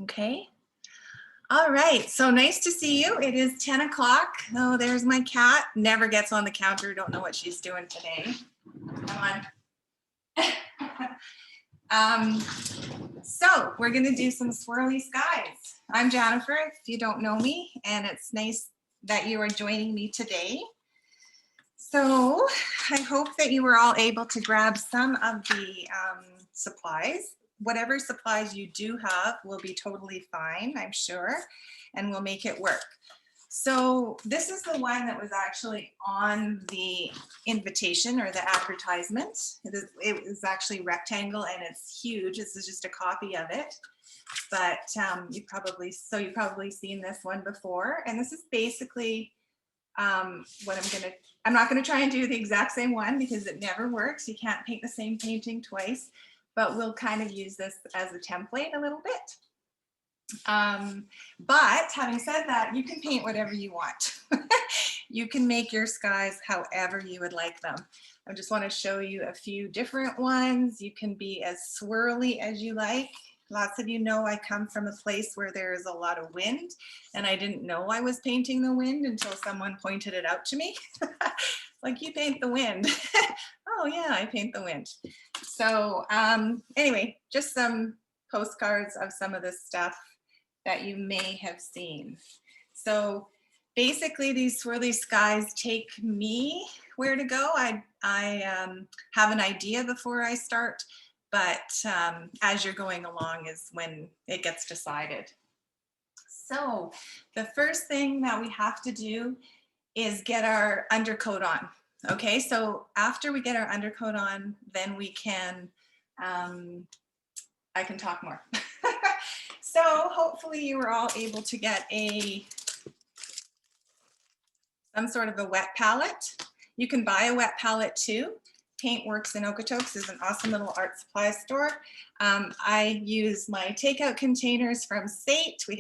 Okay. All right, so nice to see you. It is 10 o'clock. Oh, there's my cat. Never gets on the counter. Don't know what she's doing today. Come on. So we're gonna do some swirly skies. I'm Janifer, if you don't know me, and it's nice that you are joining me today. So I hope that you were all able to grab some of the supplies. Whatever supplies you do have will be totally fine, I'm sure, and we'll make it work. So this is the one that was actually on the invitation or the advertisement. It is actually rectangle and it's huge. This is just a copy of it, but you've probably seen this one before. And this is basically what I'm not gonna try and do the exact same one because it never works. You can't paint the same painting twice. But we'll kind of use this as a template a little bit. But having said that, you can paint whatever you want. You can make your skies however you would like them. I just want to show you a few different ones. You can be as swirly as you like. Lots of you know I come from a place where there is a lot of wind, and I didn't know I was painting the wind until someone pointed it out to me. Like, you paint the wind. Oh yeah, I paint the wind. So anyway, just some postcards of some of the stuff that you may have seen. So basically these swirly skies take me where to go. I have an idea before I start, but as you're going along is when it gets decided. So the first thing that we have to do is get our undercoat on. Okay, so after we get our undercoat on, then we can, I can talk more. So hopefully you were all able to get some sort of a wet palette. You can buy a wet palette too. Paintworks in Okotoks is an awesome little art supply store. I use my takeout containers from State. We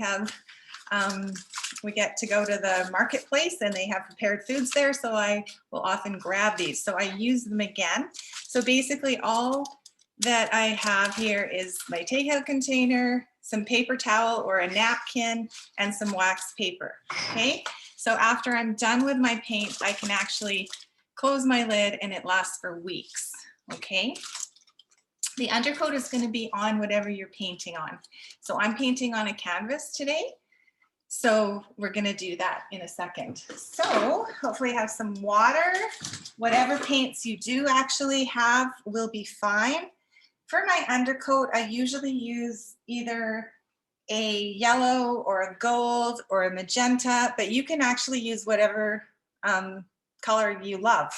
get to go to the marketplace and they have prepared foods there, so I will often grab these. So I use them again. So basically all that I have here is my takeout container, some paper towel or a napkin, and some wax paper, okay? So after I'm done with my paint, I can actually close my lid and it lasts for weeks, okay? The undercoat is going to be on whatever you're painting on. So I'm painting on a canvas today. So we're going to do that in a second. So hopefully have some water. Whatever paints you do actually have will be fine. For my undercoat, I usually use either a yellow or a gold or a magenta, but you can actually use whatever color you love.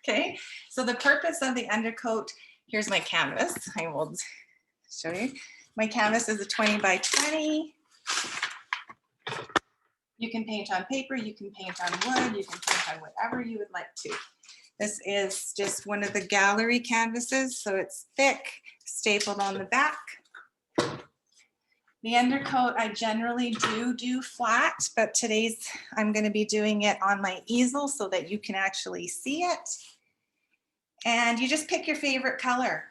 Okay, so the purpose of the undercoat, here's my canvas. I will show you. My canvas is a 20 by 20. You can paint on paper, you can paint on wood, you can paint on whatever you would like to. This is just one of the gallery canvases, so it's thick, stapled on the back. The undercoat I generally do flat, but today's I'm going to be doing it on my easel so that you can actually see it. And you just pick your favorite color,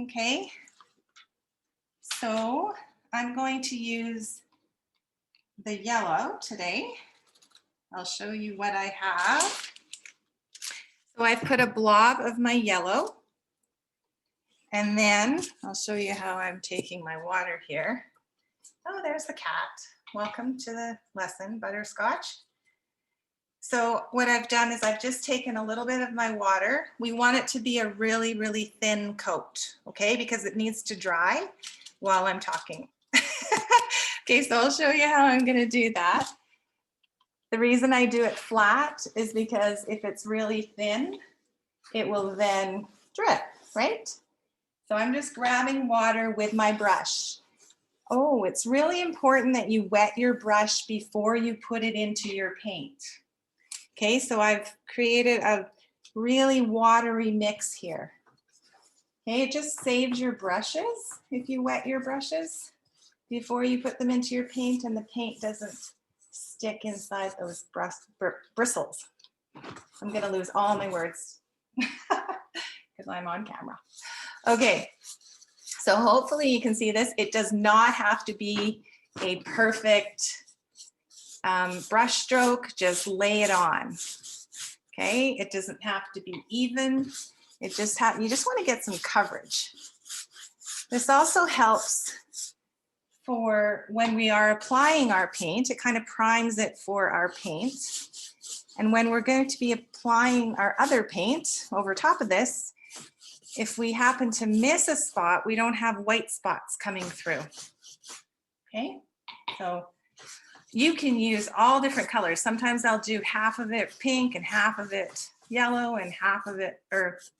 okay? So I'm going to use the yellow today. I'll show you what I have. So I've put a blob of my yellow, and then I'll show you how I'm taking my water here. Oh, there's the cat. Welcome to the lesson, Butterscotch. So what I've done is I've just taken a little bit of my water. We want it to be a really, really thin coat, okay? Because it needs to dry while I'm talking. Okay, so I'll show you how I'm gonna do that. The reason I do it flat is because if it's really thin, it will then drip, right? So I'm just grabbing water with my brush. Oh, it's really important that you wet your brush before you put it into your paint. Okay, so I've created a really watery mix here. Okay, it just saves your brushes if you wet your brushes before you put them into your paint, and the paint doesn't stick inside those bristles. I'm gonna lose all my words because I'm on camera. Okay, so hopefully you can see this. It does not have to be a perfect brush stroke, just lay it on. Okay, it doesn't have to be even. It just you just want to get some coverage. This also helps for when we are applying our paint. It kind of primes it for our paint. And when we're going to be applying our other paint over top of this, if we happen to miss a spot, we don't have white spots coming through. Okay, so you can use all different colors. Sometimes I'll do half of it pink and half of it yellow and half of it earth,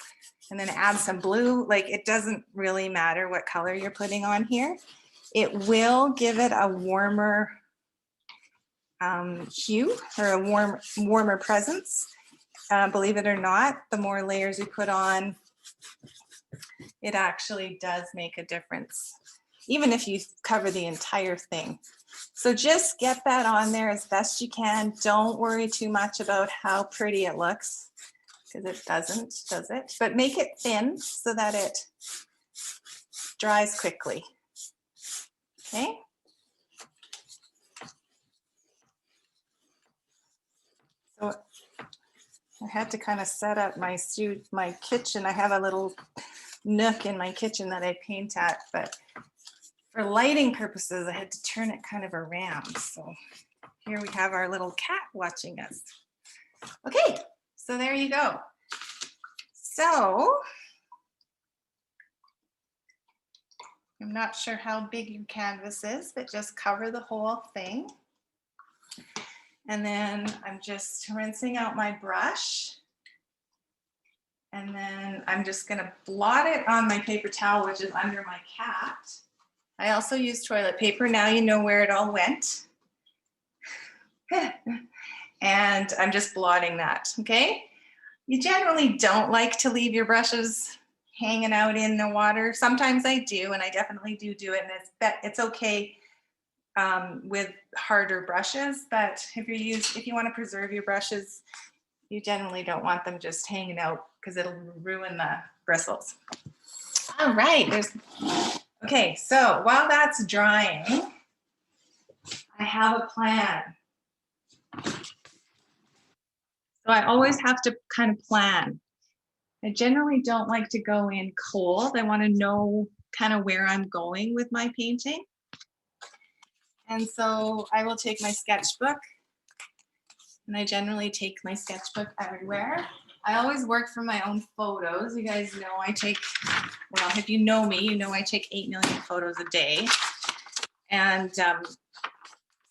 and then add some blue. Like, it doesn't really matter what color you're putting on here. It will give it a warmer hue, or a warmer presence. Believe it or not, the more layers you put on, it actually does make a difference, even if you cover the entire thing. So just get that on there as best you can. Don't worry too much about how pretty it looks, because it doesn't, does it? But make it thin so that it dries quickly. Okay. So I had to kind of set up my kitchen. I have a little nook in my kitchen that I paint at, but for lighting purposes, I had to turn it kind of around. So here we have our little cat watching us. Okay, so there you go. So I'm not sure how big your canvas is, but just cover the whole thing. And then I'm just rinsing out my brush. And then I'm just gonna blot it on my paper towel, which is under my cat. I also use toilet paper. Now you know where it all went. And I'm just blotting that, okay? You generally don't like to leave your brushes hanging out in the water. Sometimes I do, and I definitely do it, and it's okay with harder brushes, but if you want to preserve your brushes, you generally don't want them just hanging out, because it'll ruin the bristles. All right, okay, so while that's drying, I have a plan. So I always have to kind of plan. I generally don't like to go in cold. I want to know kind of where I'm going with my painting. And so I will take my sketchbook, and I generally take my sketchbook everywhere. I always work from my own photos. You guys know well, if you know me, you know I take 8 million photos a day. And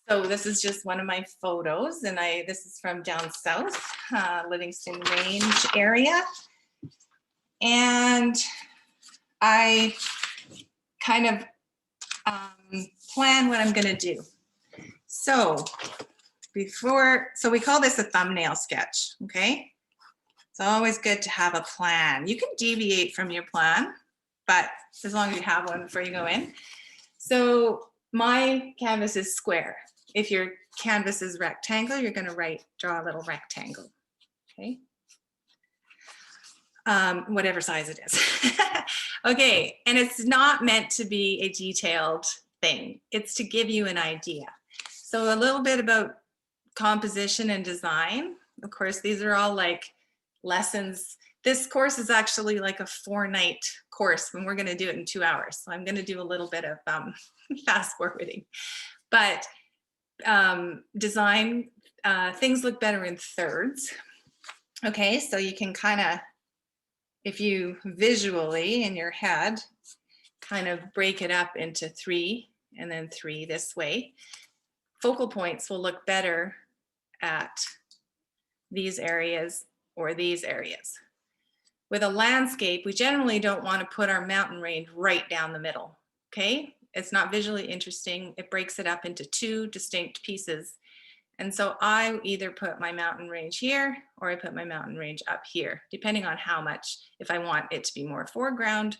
so this is just one of my photos, and this is from down south, Livingston Range area. And I kind of plan what I'm gonna do. So we call this a thumbnail sketch, okay? It's always good to have a plan. You can deviate from your plan, but as long as you have one before you go in. So my canvas is square. If your canvas is rectangle, you're gonna draw a little rectangle, okay? Whatever size it is. Okay, and it's not meant to be a detailed thing. It's to give you an idea. So a little bit about composition and design. Of course, these are all like lessons. This course is actually like a 4-night course, and we're gonna do it in 2 hours. So I'm gonna do a little bit of fast forwarding. But design, things look better in thirds. Okay, so you can kind of, if you visually in your head kind of break it up into 3 and then 3 this way, focal points will look better at these areas or these areas. With a landscape, we generally don't want to put our mountain range right down the middle, okay? It's not visually interesting. It breaks it up into 2 distinct pieces. And so I either put my mountain range here, or I put my mountain range up here, depending on how much. If I want it to be more foreground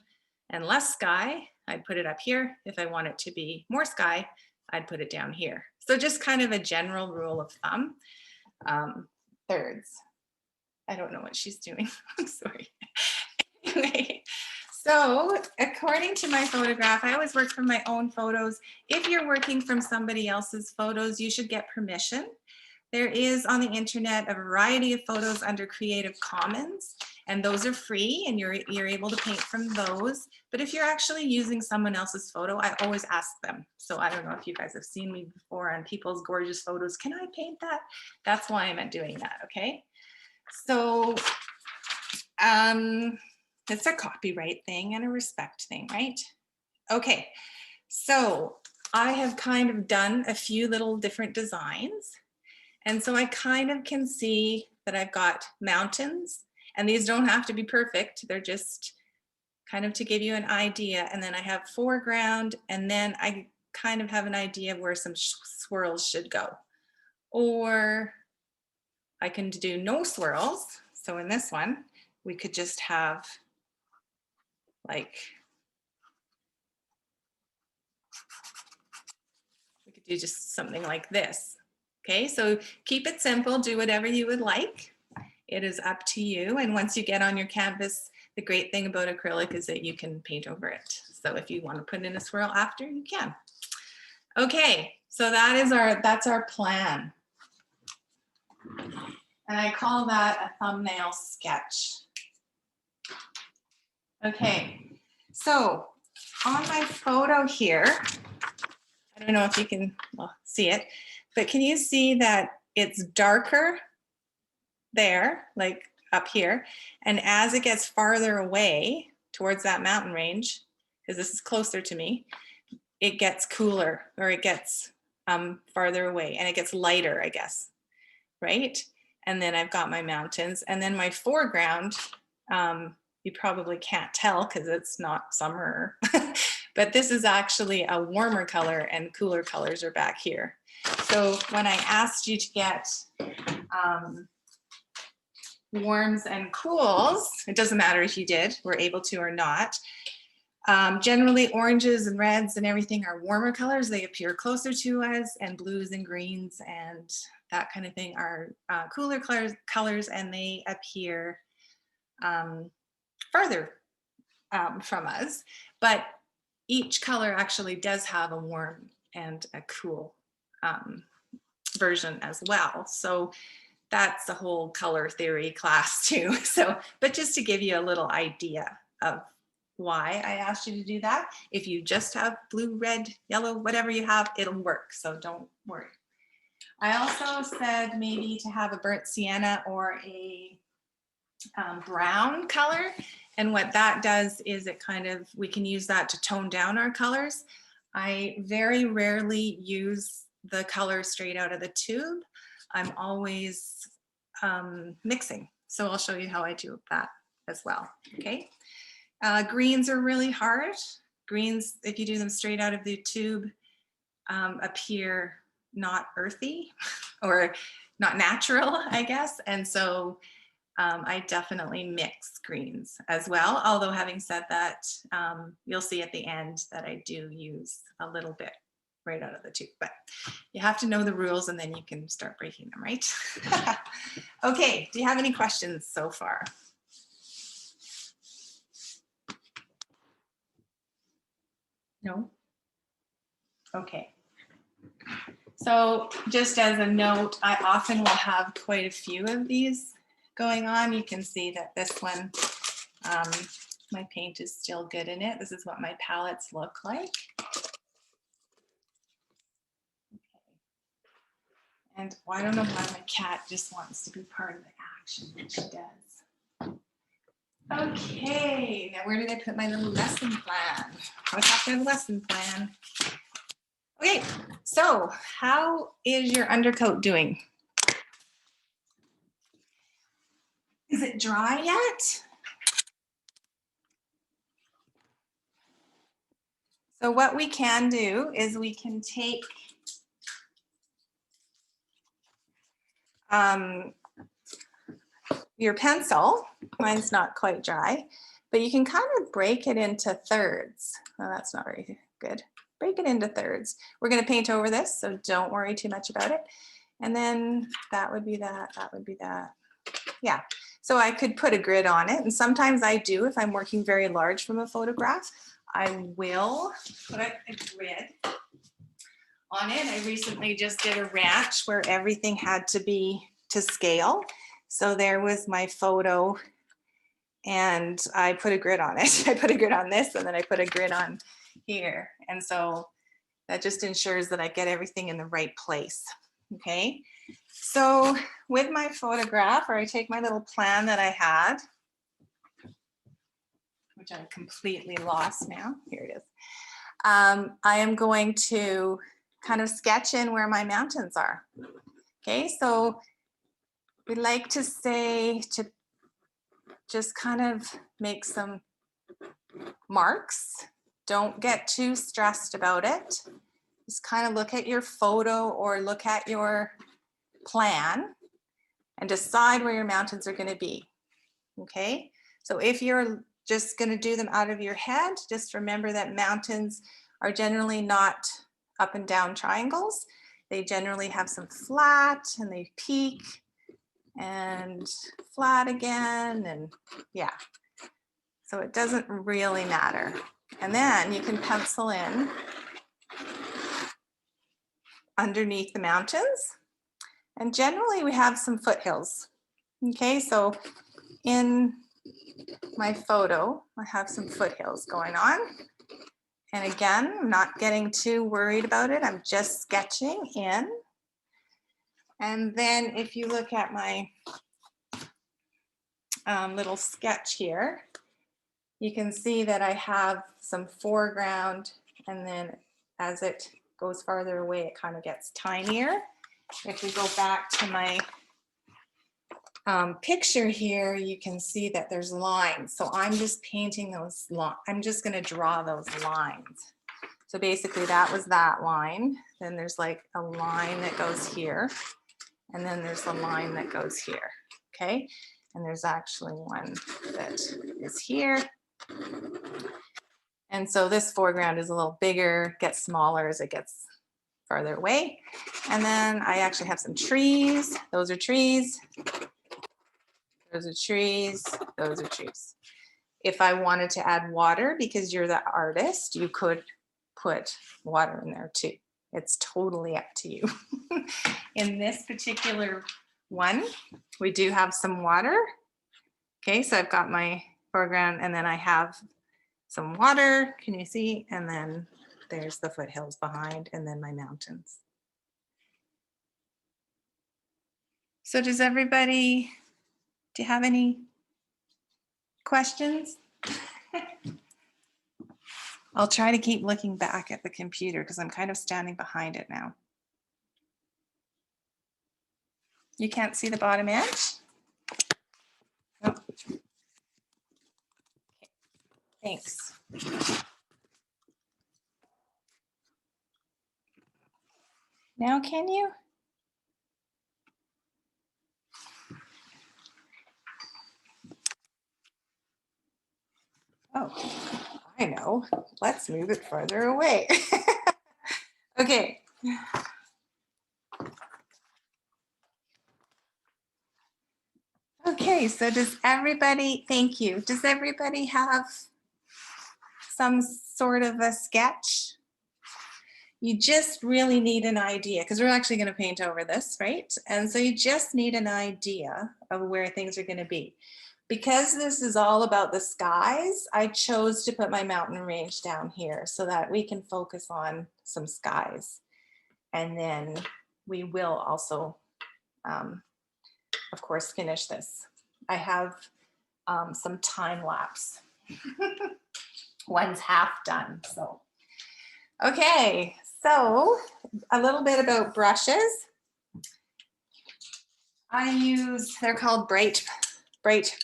and less sky, I'd put it up here. If I want it to be more sky, I'd put it down here. So just kind of a general rule of thumb. Thirds. I don't know what she's doing. I'm sorry. Anyway, So according to my photograph, I always work from my own photos. If you're working from somebody else's photos, you should get permission. There is on the internet a variety of photos under Creative Commons, and those are free and you're able to paint from those. But if you're actually using someone else's photo, I always ask them. So I don't know if you guys have seen me before on people's gorgeous photos. Can I paint that? That's why I'm doing that, okay? So it's a copyright thing and a respect thing, right? Okay, so I have kind of done a few little different designs. And so I kind of can see that I've got mountains, and these don't have to be perfect. They're just kind of to give you an idea. And then I have foreground, and then I kind of have an idea of where some swirls should go. Or I can do no swirls. So in this one, we could just have like, we could do just something like this. Okay, so keep it simple, do whatever you would like. It is up to you. And once you get on your canvas, the great thing about acrylic is that you can paint over it. So if you want to put in a swirl after, you can. Okay, so that's our plan. And I call that a thumbnail sketch. Okay, so on my photo here, I don't know if you can see it, but can you see that it's darker there, like up here, and as it gets farther away towards that mountain range, because this is closer to me, it gets cooler, or it gets farther away, and it gets lighter, I guess, right? And then I've got my mountains, and then my foreground, you probably can't tell because it's not summer, but this is actually a warmer color, and cooler colors are back here. So when I asked you to get warms and cools, it doesn't matter if you were able to or not. Generally oranges and reds and everything are warmer colors. They appear closer to us, and blues and greens and that kind of thing are cooler colors, and they appear farther from us. But each color actually does have a warm and a cool version as well. So that's the whole color theory class too. So, but just to give you a little idea of why I asked you to do that. If you just have blue, red, yellow, whatever you have, it'll work. So don't worry. I also said maybe to have a burnt sienna or a brown color. And what that does is it kind of, we can use that to tone down our colors. I very rarely use the color straight out of the tube. I'm always mixing. So I'll show you how I do that as well, okay? Greens are really hard. Greens, if you do them straight out of the tube, appear not earthy or not natural, I guess. And so I definitely mix greens as well. Although having said that, you'll see at the end that I do use a little bit right out of the tube, but you have to know the rules and then you can start breaking them, right? Okay, do you have any questions so far? No? Okay. So just as a note, I often will have quite a few of these going on. You can see that this one, my paint is still good in it. This is what my palettes look like. And I don't know why my cat just wants to be part of the action, but she does. Okay, now where did I put my little lesson plan? I have to have a lesson plan. Okay, so how is your undercoat doing? Is it dry yet? So what we can do is we can take your pencil, mine's not quite dry, but you can kind of break it into thirds. Oh, that's not very good. Break it into thirds. We're going to paint over this, so don't worry too much about it. And then that would be that, that would be that. Yeah, So I could put a grid on it, and sometimes I do if I'm working very large from a photograph. I will put a grid on it. I recently just did a ranch where everything had to be to scale. So there was my photo and I put a grid on it. I put a grid on this and then I put a grid on here. And so that just ensures that I get everything in the right place. Okay. So with my photograph, or I take my little plan that I had, which I completely lost now. Here it is. I am going to kind of sketch in where my mountains are. Okay, so we like to say to just kind of make some marks. Don't get too stressed about it. Just kind of look at your photo or look at your plan and decide where your mountains are going to be. Okay, so if you're just going to do them out of your head, just remember that mountains are generally not up and down triangles. They generally have some flat and they peak and flat again, and yeah. So it doesn't really matter. And then you can pencil in underneath the mountains. And generally we have some foothills. Okay, so in my photo, I have some foothills going on. And again, I'm not getting too worried about it. I'm just sketching in. And then if you look at my little sketch here, you can see that I have some foreground, and then as it goes farther away, it kind of gets tinier. If we go back to my picture here, you can see that there's lines. So I'm just painting those lines. I'm just going to draw those lines. So basically that was that line. Then there's like a line that goes here. And then there's a line that goes here. Okay. And there's actually one that is here. And so this foreground is a little bigger, gets smaller as it gets farther away. And then I actually have some trees. Those are trees. Those are trees, those are trees. If I wanted to add water, because you're the artist, you could put water in there too. It's totally up to you. In this particular one, we do have some water. Okay, so I've got my foreground and then I have some water, can you see? And then there's the foothills behind and then my mountains. So does everybody, do you have any questions? I'll try to keep looking back at the computer because I'm kind of standing behind it now. You can't see the bottom edge? Oh. Okay. Thanks. Now can you? Oh, I know. Let's move it further away. Okay. Okay, so does everybody, thank you. Does everybody have some sort of a sketch? You just really need an idea because we're actually going to paint over this, right? And so you just need an idea of where things are going to be. Because this is all about the skies, I chose to put my mountain range down here so that we can focus on some skies. And then we will also, of course, finish this. I have some time lapse. One's half done, so. Okay, so a little bit about brushes. I use, they're called bright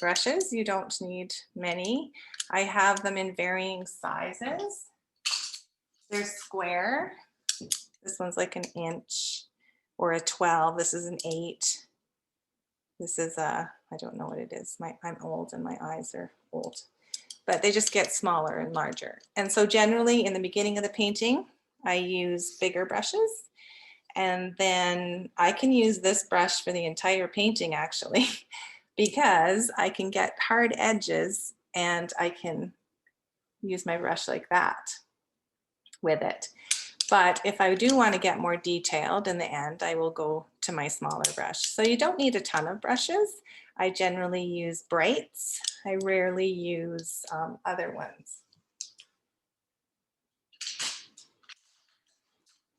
brushes. You don't need many. I have them in varying sizes. They're square. This one's like an inch or a 12. This is an 8. This is a, I don't know what it is. I'm old and my eyes are old, but they just get smaller and larger. And so generally in the beginning of the painting, I use bigger brushes. And then I can use this brush for the entire painting actually, because I can get hard edges and I can use my brush like that with it. But if I do want to get more detailed in the end, I will go to my smaller brush. So you don't need a ton of brushes. I generally use brights. I rarely use other ones.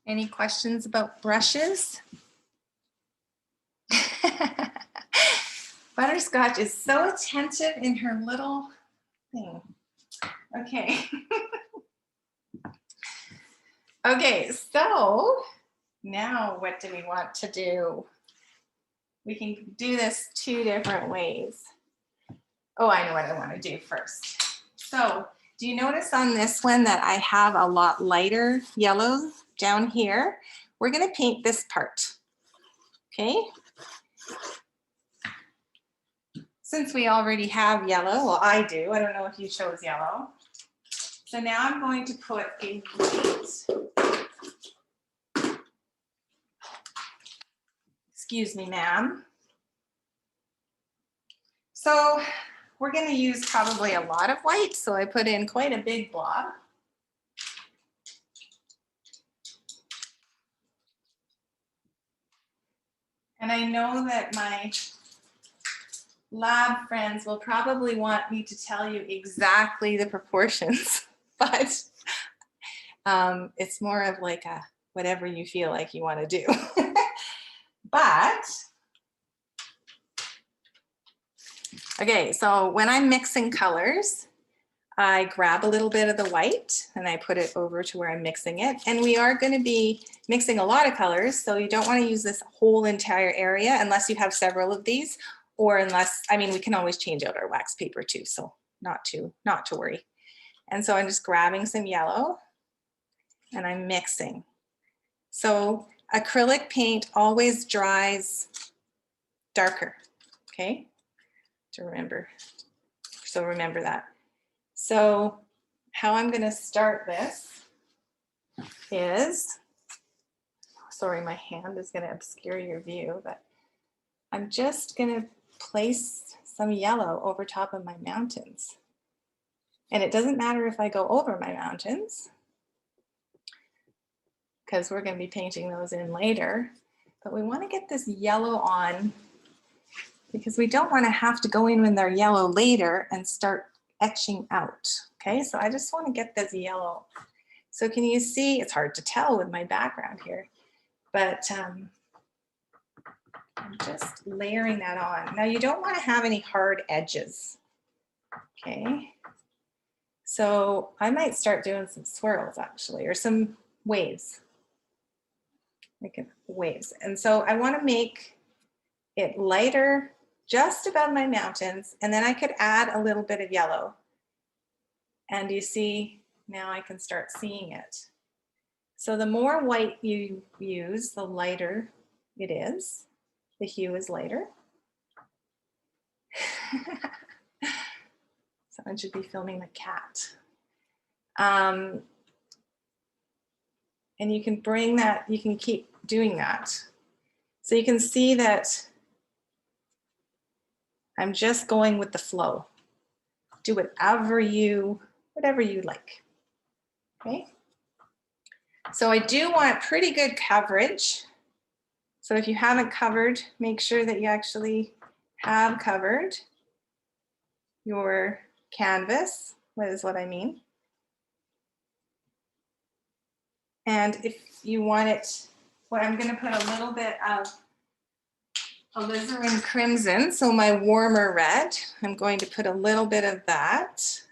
Any questions about brushes? Butterscotch is so attentive in her little thing. Okay. Okay, so now what do we want to do? We can do this two different ways. Oh, I know what I want to do first. So do you notice on this one that I have a lot lighter yellows down here? We're going to paint this part. Okay. Since we already have yellow, well, I do. I don't know if you chose yellow. So now I'm going to put a white. Excuse me, ma'am. So we're going to use probably a lot of white, so I put in quite a big blob. And I know that my lab friends will probably want me to tell you exactly the proportions, but it's more of like a whatever you feel like you want to do. But okay, so when I'm mixing colors, I grab a little bit of the white and I put it over to where I'm mixing it. And we are going to be mixing a lot of colors, so you don't want to use this whole entire area unless you have several of these, or unless, I mean, we can always change out our wax paper too, so not to worry. And so I'm just grabbing some yellow and I'm mixing. So acrylic paint always dries darker, okay? To remember. So remember that. So how I'm going to start this is, sorry, my hand is going to obscure your view, but I'm just going to place some yellow over top of my mountains. And it doesn't matter if I go over my mountains, because we're going to be painting those in later, but we want to get this yellow on because we don't want to have to go in with our yellow later and start etching out. Okay, so I just want to get this yellow. So can you see, it's hard to tell with my background here, but I'm just layering that on. Now you don't want to have any hard edges. Okay, so I might start doing some swirls actually, or some waves. Like waves. And so I want to make it lighter just above my mountains, and then I could add a little bit of yellow. And you see, now I can start seeing it. So the more white you use, the lighter it is. The hue is lighter. Someone should be filming the cat. And you can bring that, you can keep doing that. So you can see that I'm just going with the flow. Do whatever you like, okay? So I do want pretty good coverage. So if you haven't covered, make sure that you actually have covered your canvas, is what I mean. And if you want it, well, I'm going to put a little bit of Alizarin Crimson, so my warmer red. I'm going to put a little bit of that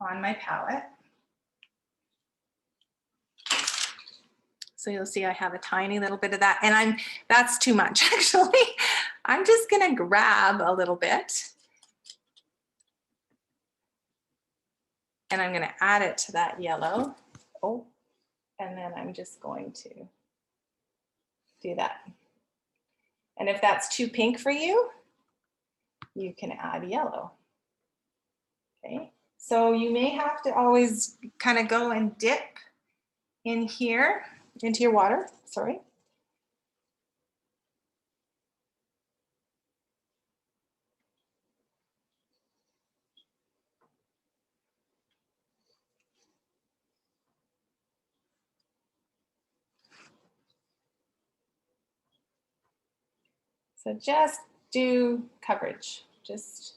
on my palette. So you'll see I have a tiny little bit of that, and that's too much actually. I'm just going to grab a little bit and I'm going to add it to that yellow. Oh, and then I'm just going to do that. And if that's too pink for you, you can add yellow. Okay, so you may have to always kind of go and dip in here into your water, sorry. So just do coverage, just.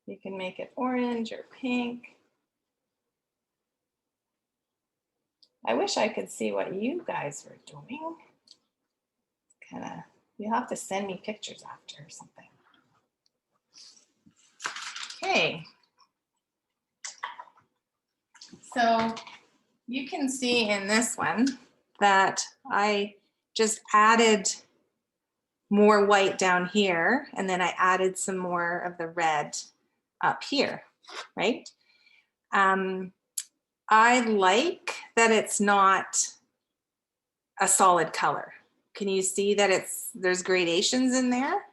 You can make it orange or pink. I wish I could see what you guys were doing. Kind of, you'll have to send me pictures after or something. Okay. So you can see in this one that I just added more white down here, and then I added some more of the red up here, right? I like that it's not a solid color. Can you see that there's gradations in there?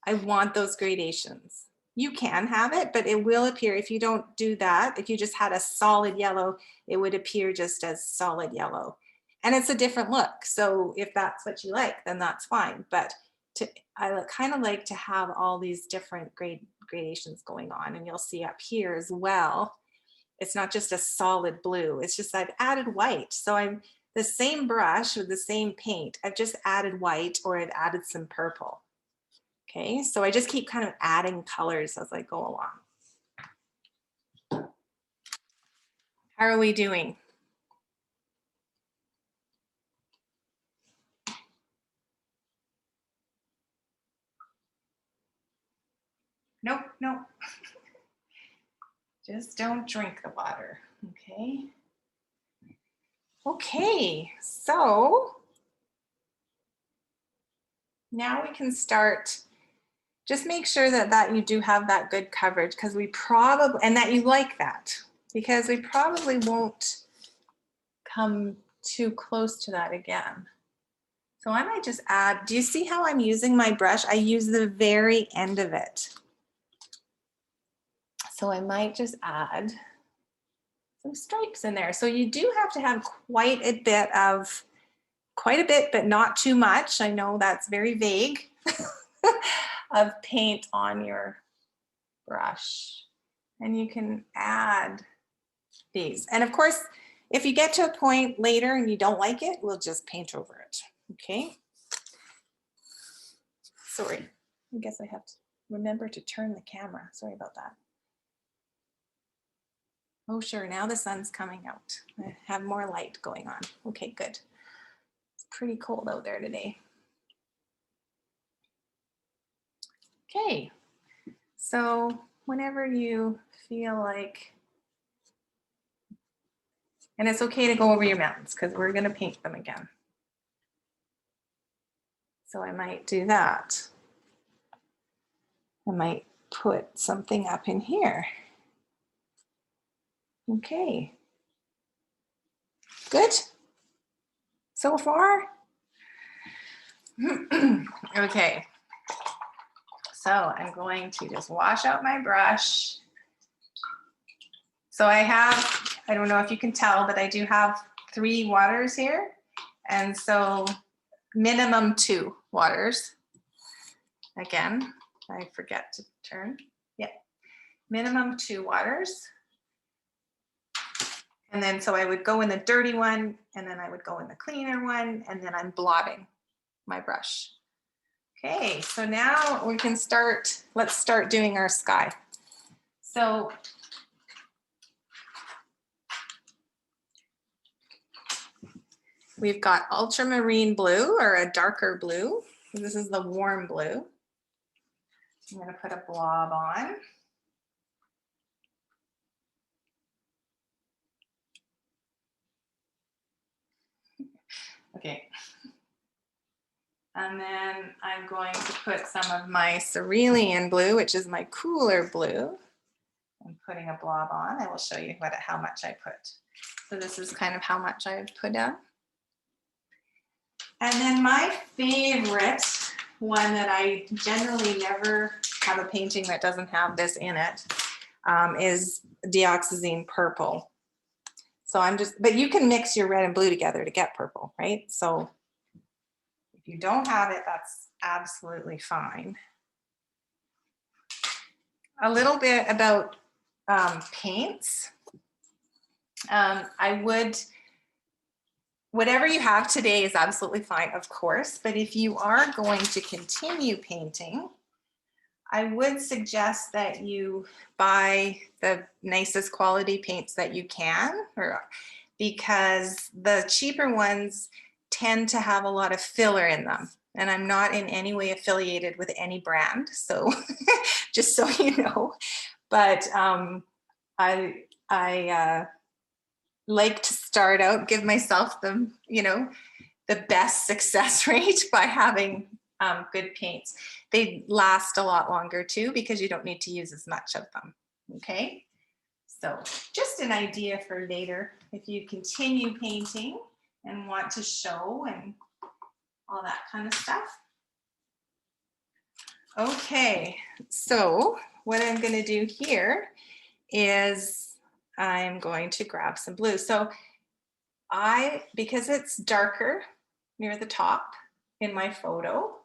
I want those gradations. You can have it, but it will appear, if you don't do that, if you just had a solid yellow, it would appear just as solid yellow. And it's a different look. So if that's what you like, then that's fine. But I kind of like to have all these different gradations going on. And you'll see up here as well, it's not just a solid blue. It's just I've added white. So I'm the same brush with the same paint. I've just added white, or I've added some purple. Okay, so I just keep kind of adding colors as I go along. How are we doing? Nope, nope. Just don't drink the water, okay? Okay, so now we can start. Just make sure that you do have that good coverage, because we probably, and that you like that, because we probably won't come too close to that again. So I might just add, do you see how I'm using my brush? I use the very end of it. So I might just add some stripes in there. So you do have to have quite a bit, but not too much. I know that's very vague. Of paint on your brush, and you can add these. And of course, if you get to a point later and you don't like it, we'll just paint over it. Okay. Sorry, I guess I have to remember to turn the camera. Sorry about that. Oh, sure. Now the sun's coming out. I have more light going on. Okay, good. It's pretty cold out there today. Okay, so whenever you feel like, and it's okay to go over your mountains because we're going to paint them again. So I might do that. I might put something up in here. Okay, good so far. Okay. So I'm going to just wash out my brush. So I don't know if you can tell, but I do have 3 waters here. And so minimum 2 waters. Again, I forget to turn. Yeah, minimum 2 waters. And then so I would go in the dirty one, and then I would go in the cleaner one, and then I'm blotting my brush. Okay, so now we can start, let's start doing our sky. So we've got ultramarine blue, or a darker blue. This is the warm blue. I'm going to put a blob on. Okay. And then I'm going to put some of my cerulean blue, which is my cooler blue. I'm putting a blob on. I will show you how much I put. So this is kind of how much I put down. And then my favorite one that I generally never have a painting that doesn't have this in it is Diaxozine Purple. So but you can mix your red and blue together to get purple, right? So if you don't have it, that's absolutely fine. A little bit about whatever you have today is absolutely fine, of course, but if you are going to continue painting, I would suggest that you buy the nicest quality paints that you can, because the cheaper ones tend to have a lot of filler in them. And I'm not in any way affiliated with any brand, so just so you know. But I like to start out, give myself the, the best success rate by having good paints. They last a lot longer too, because you don't need to use as much of them. Okay, so just an idea for later if you continue painting and want to show and all that kind of stuff. Okay, so what I'm going to do here is I'm going to grab some blue. So because it's darker near the top in my photo,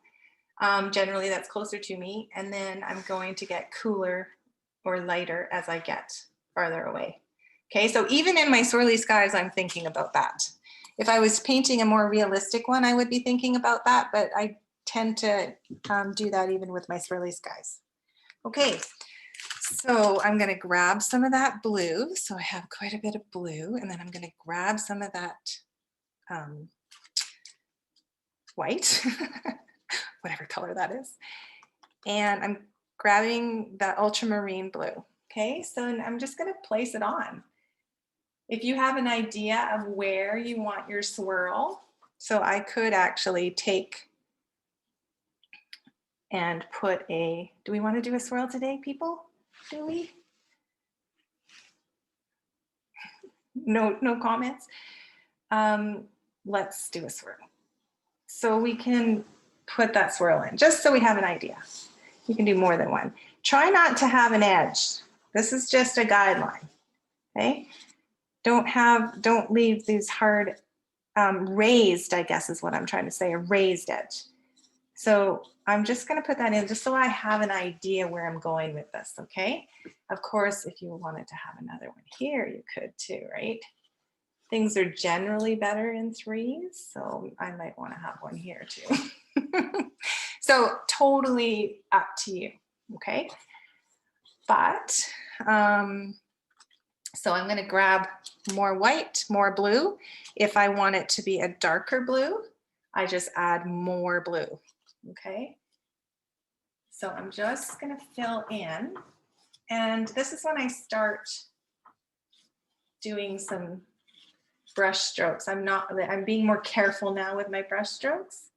generally that's closer to me, and then I'm going to get cooler or lighter as I get farther away. Okay, so even in my swirly skies, I'm thinking about that. If I was painting a more realistic one, I would be thinking about that, but I tend to do that even with my swirly skies. Okay, so I'm going to grab some of that blue. So I have quite a bit of blue, and then I'm going to grab some of that white, whatever color that is. And I'm grabbing the ultramarine blue. Okay, so I'm just going to place it on. If you have an idea of where you want your swirl, so I could actually take and put do we want to do a swirl today, people? Do we? No comments? Let's do a swirl. So we can put that swirl in, just so we have an idea. You can do more than one. Try not to have an edge. This is just a guideline, okay? Don't leave these hard, raised, I guess is what I'm trying to say, a raised edge. So I'm just going to put that in just so I have an idea where I'm going with this, okay? Of course, if you wanted to have another one here, you could too, right? Things are generally better in threes, so I might want to have one here too. So totally up to you, okay? But, so I'm going to grab more white, more blue. If I want it to be a darker blue, I just add more blue, okay? So I'm just going to fill in, and this is when I start doing some brush strokes. I'm being more careful now with my brush strokes.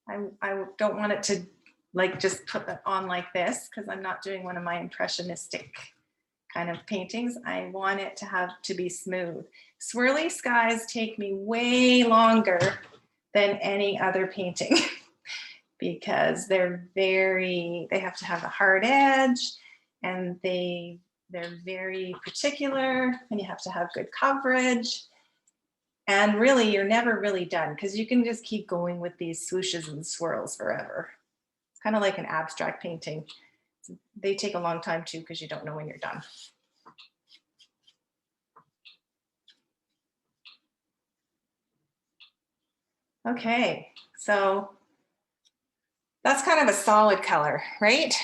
I don't want it to like just put it on like this, because I'm not doing one of my impressionistic kind of paintings. I want it to be smooth. Swirly skies take me way longer than any other painting because they have to have a hard edge, and they're very particular, and you have to have good coverage. And really, you're never really done, because you can just keep going with these swooshes and swirls forever. It's kind of like an abstract painting. They take a long time too, because you don't know when you're done. Okay, so that's kind of a solid color, right?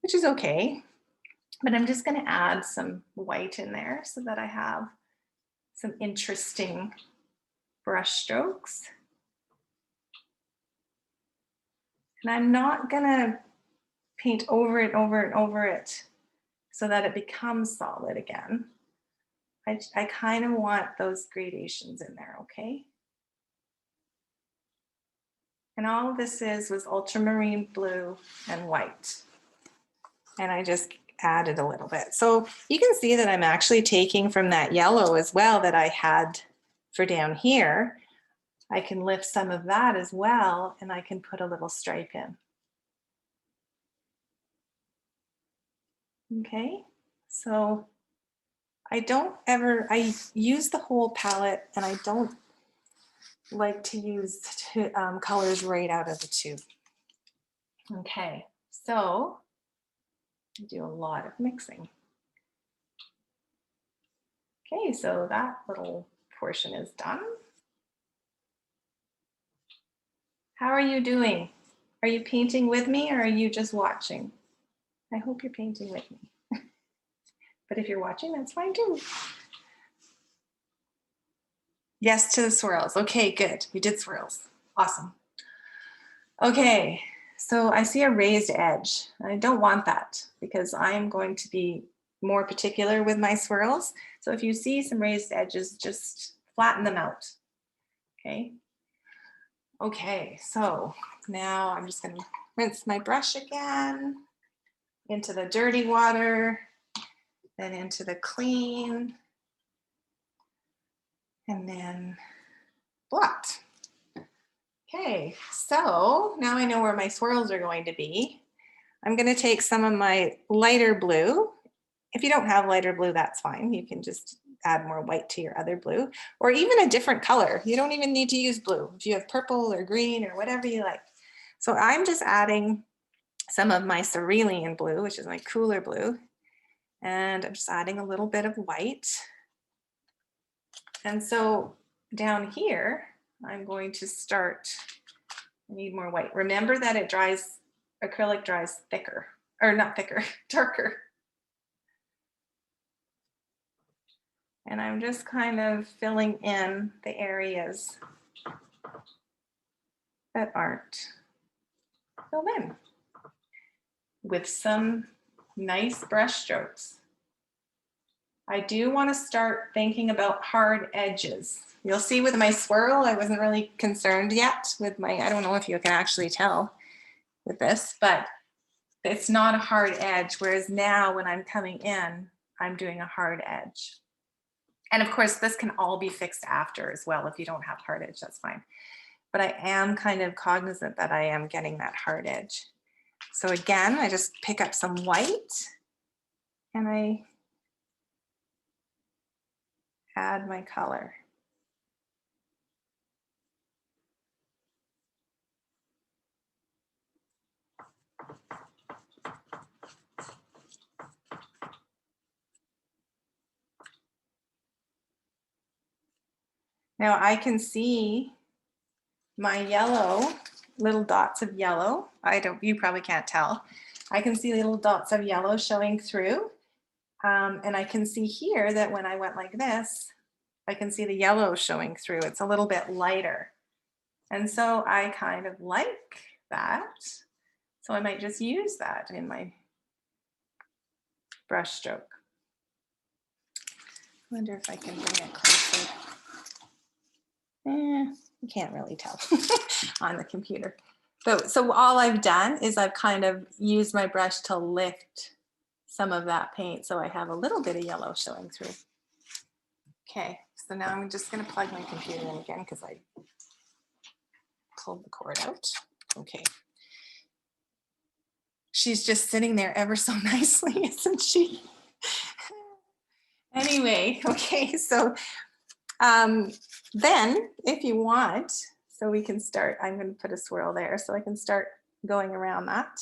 Which is okay. But I'm just going to add some white in there so that I have some interesting brush strokes. And I'm not going to paint over it, over and over it so that it becomes solid again. I kind of want those gradations in there, okay? And all of this was ultramarine blue and white. And I just added a little bit. So you can see that I'm actually taking from that yellow as well that I had for down here. I can lift some of that as well, and I can put a little stripe in. Okay, so I use the whole palette, and I don't like to use colors right out of the tube. Okay, so I do a lot of mixing. Okay, so that little portion is done. How are you doing? Are you painting with me or are you just watching? I hope you're painting with me. But if you're watching, that's fine too. Yes to the swirls. Okay, good. We did swirls. Awesome. Okay, so I see a raised edge. I don't want that because I am going to be more particular with my swirls. So if you see some raised edges, just flatten them out. Okay. Okay, so now I'm just going to rinse my brush again into the dirty water, then into the clean, and then blot. Okay, so now I know where my swirls are going to be. I'm going to take some of my lighter blue. If you don't have lighter blue, that's fine. You can just add more white to your other blue, or even a different color. You don't even need to use blue. If you have purple or green or whatever you like. So I'm just adding some of my cerulean blue, which is my cooler blue. And I'm just adding a little bit of white. And so down here, I'm going to start, I need more white. Remember that it dries, acrylic dries thicker, or not thicker, darker. And I'm just kind of filling in the areas that aren't filled in with some nice brush strokes. I do want to start thinking about hard edges. You'll see with my swirl, I wasn't really concerned yet with my, I don't know if you can actually tell with this, but it's not a hard edge. Whereas now when I'm coming in, I'm doing a hard edge. And of course, this can all be fixed after as well. If you don't have hard edge, that's fine. But I am kind of cognizant that I am getting that hard edge. So again, I just pick up some white and I add my color. Now I can see my yellow, little dots of yellow. You probably can't tell. I can see little dots of yellow showing through. And I can see here that when I went like this, I can see the yellow showing through. It's a little bit lighter. And so I kind of like that. So I might just use that in my brush stroke. I wonder if I can bring it closer. You can't really tell on the computer. So all I've done is I've kind of used my brush to lift some of that paint. So I have a little bit of yellow showing through. Okay, so now I'm just going to plug my computer in again because I pulled the cord out. Okay. She's just sitting there ever so nicely, isn't she? Anyway, okay, so then if you want, so we can start, I'm going to put a swirl there so I can start going around that.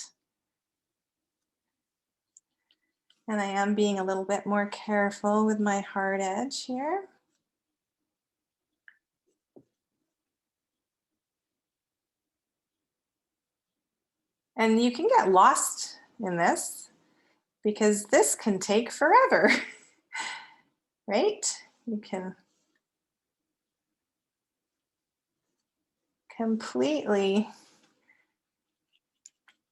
And I am being a little bit more careful with my hard edge here. And you can get lost in this because this can take forever, right? You can completely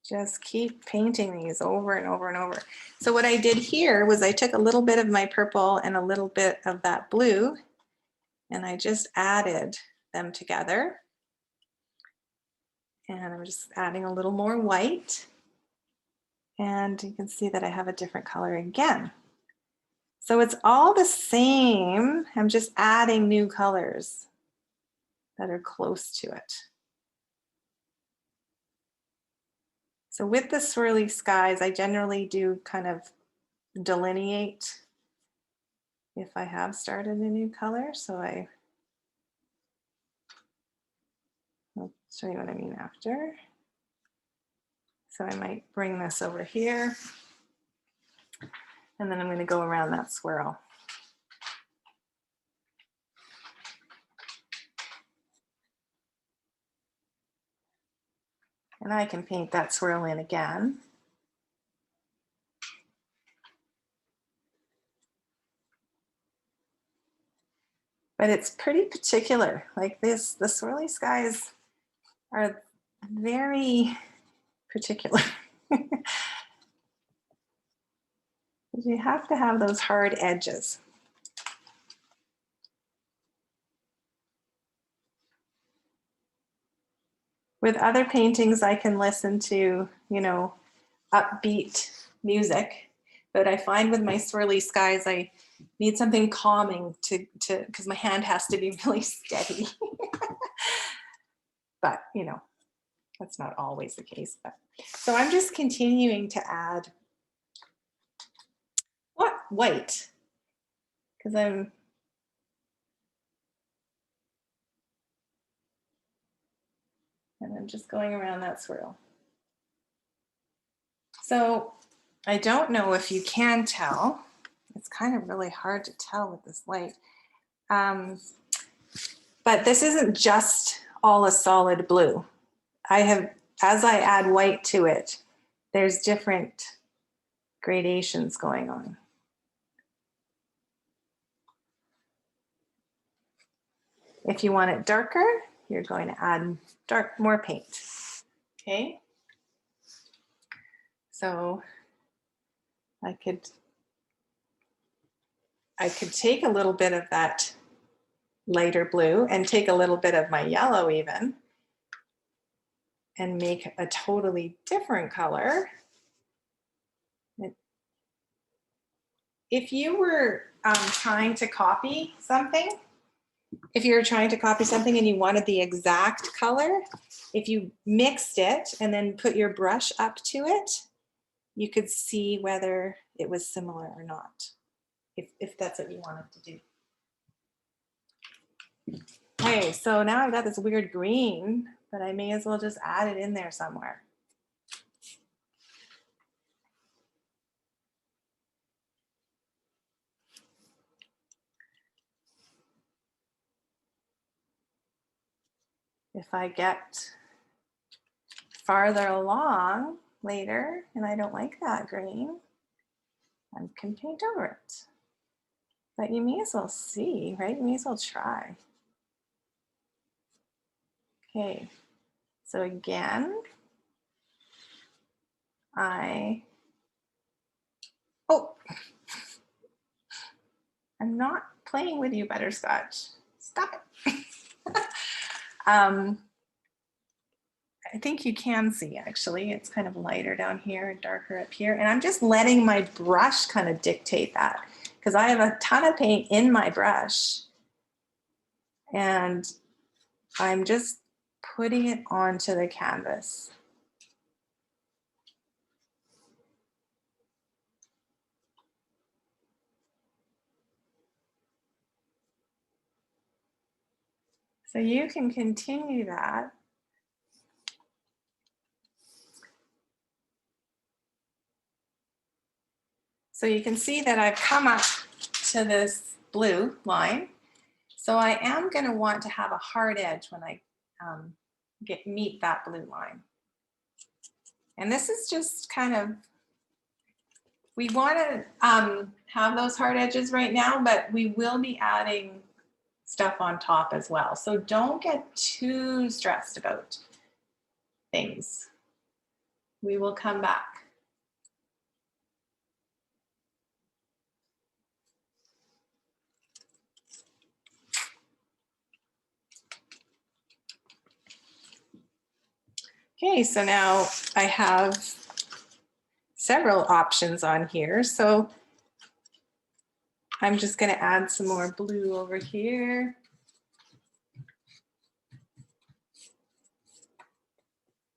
just keep painting these over and over and over. So what I did here was I took a little bit of my purple and a little bit of that blue, and I just added them together. And I'm just adding a little more white. And you can see that I have a different color again. So it's all the same. I'm just adding new colors that are close to it. So with the swirly skies, I generally do kind of delineate if I have started a new color. So I'll show you what I mean after. So I might bring this over here. And then I'm going to go around that swirl. And I can paint that swirl in again. But it's pretty particular. Like this, the swirly skies are very particular. You have to have those hard edges. With other paintings, I can listen to, you know, upbeat music, but I find with my swirly skies, I need something calming because my hand has to be really steady. But, you know, that's not always the case. But so I'm just continuing to add white, because I'm just going around that swirl. So I don't know if you can tell. It's kind of really hard to tell with this light. But this isn't just all a solid blue. As I add white to it, there's different gradations going on. If you want it darker, you're going to add more paint. Okay. So I could take a little bit of that lighter blue and take a little bit of my yellow even and make a totally different color. If you were trying to copy something, and you wanted the exact color, if you mixed it and then put your brush up to it, you could see whether it was similar or not, if that's what you wanted to do. Okay, so now I've got this weird green, but I may as well just add it in there somewhere. If I get farther along later and I don't like that green, I can paint over it. But you may as well see, right? You may as well try. Okay, so again, I'm not playing with you, Butterscotch. Stop it. I think you can see, actually. It's kind of lighter down here and darker up here. And I'm just letting my brush kind of dictate that, because I have a ton of paint in my brush. And I'm just putting it onto the canvas. So you can continue that. So you can see that I've come up to this blue line. So I am going to want to have a hard edge when I meet that blue line. And this is just kind of, we want to have those hard edges right now, but we will be adding stuff on top as well. So don't get too stressed about things. We will come back. Okay, so now I have several options on here. So I'm just going to add some more blue over here.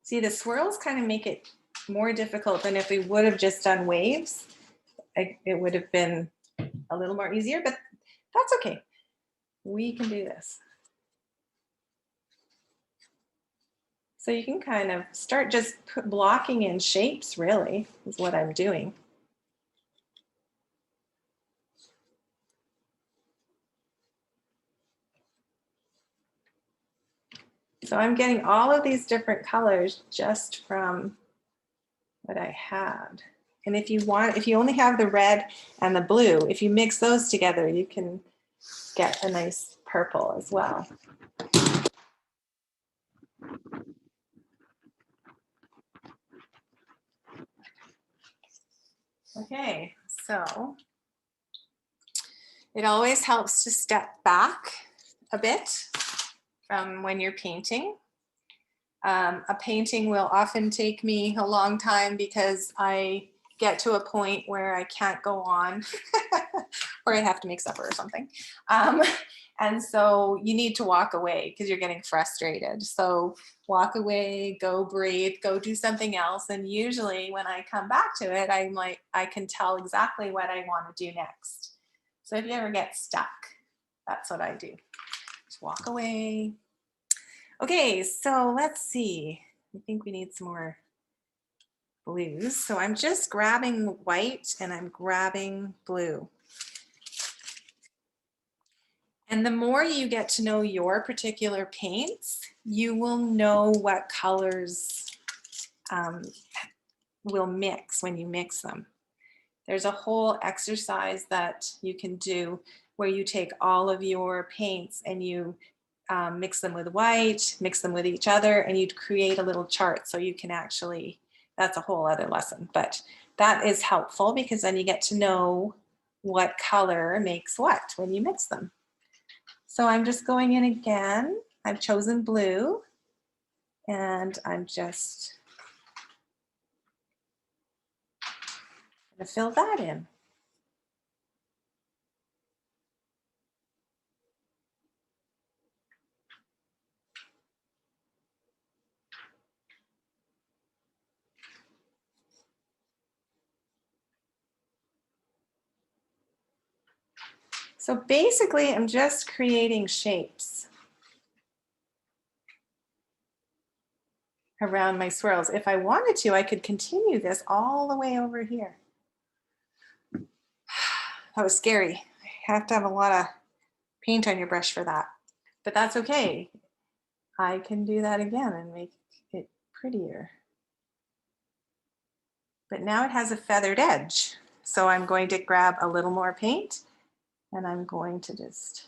See, the swirls kind of make it more difficult than if we would have just done waves. It would have been a little more easier, but that's okay. We can do this. So you can kind of start just blocking in shapes, really, is what I'm doing. So I'm getting all of these different colors just from what I had. And if you want, if you only have the red and the blue, if you mix those together, you can get a nice purple as well. Okay, so it always helps to step back a bit from when you're painting. A painting will often take me a long time because I get to a point where I can't go on or I have to make supper or something. And so you need to walk away because you're getting frustrated. So walk away, go breathe, go do something else. And usually when I come back to it, I'm like, I can tell exactly what I want to do next. So if you ever get stuck, that's what I do. Just walk away. Okay, so let's see. I think we need some more blues. So I'm just grabbing white and I'm grabbing blue. And the more you get to know your particular paints, you will know what colors will mix when you mix them. There's a whole exercise that you can do where you take all of your paints and you mix them with white, mix them with each other, and you'd create a little chart so you can actually, that's a whole other lesson, but that is helpful because then you get to know what color makes what when you mix them. So I'm just going in again. I've chosen blue and I'm just going to fill that in. So basically, I'm just creating shapes around my swirls. If I wanted to, I could continue this all the way over here. That was scary. You have to have a lot of paint on your brush for that, but that's okay. I can do that again and make it prettier. But now it has a feathered edge. So I'm going to grab a little more paint and I'm going to just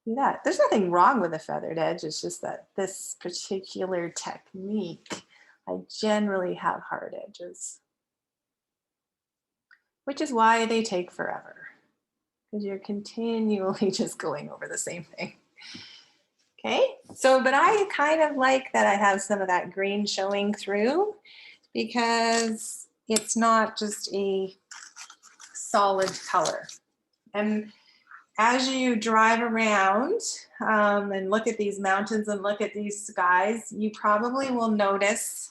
do that. There's nothing wrong with a feathered edge. It's just that this particular technique, I generally have hard edges, which is why they take forever, because you're continually just going over the same thing. Okay, so, but I kind of like that I have some of that green showing through because it's not just a solid color. And as you drive around and look at these mountains and look at these skies, you probably will notice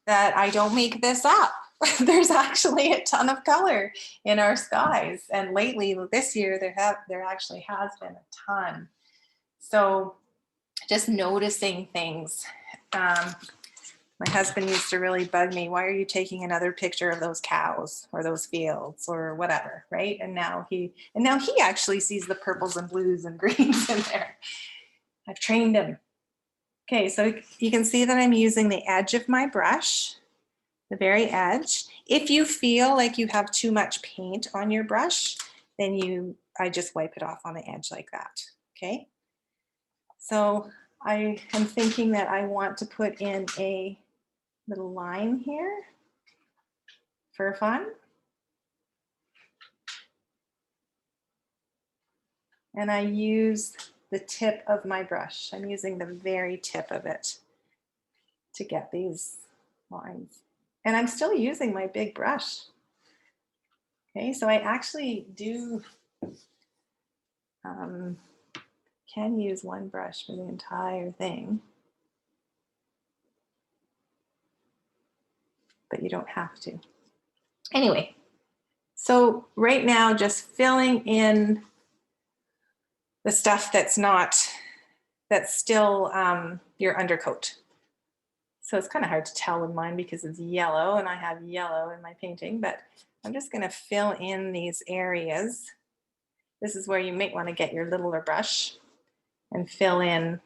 that I don't make this up. There's actually a ton of color in our skies. And lately, this year, there actually has been a ton. So just noticing things. My husband used to really bug me. Why are you taking another picture of those cows or those fields or whatever, right? And now he actually sees the purples and blues and greens in there. I've trained him. Okay, so you can see that I'm using the edge of my brush, the very edge. If you feel like you have too much paint on your brush, then I just wipe it off on the edge like that, okay? So I am thinking that I want to put in a little line here for fun. And I use the tip of my brush. I'm using the very tip of it to get these lines. And I'm still using my big brush. Okay, so I actually do can use one brush for the entire thing. But you don't have to. Anyway, so right now just filling in the stuff that's still your undercoat. So it's kind of hard to tell with mine because it's yellow and I have yellow in my painting, but I'm just going to fill in these areas. This is where you might want to get your littler brush and fill in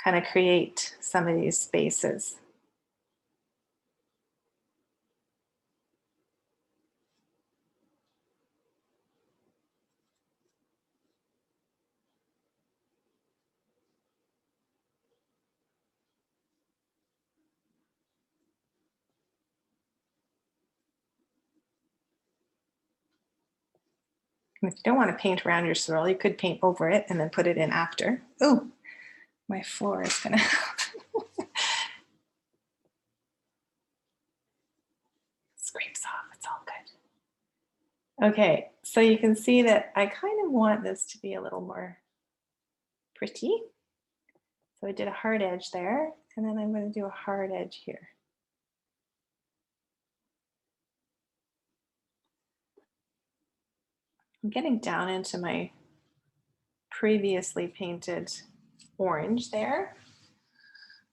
kind of create some of these spaces. And if you don't want to paint around your swirl, you could paint over it and then put it in after. Oh, my floor is gonna scrapes off, it's all good. Okay, so you can see that I kind of want this to be a little more pretty. So I did a hard edge there, and then I'm going to do a hard edge here. I'm getting down into my previously painted orange there,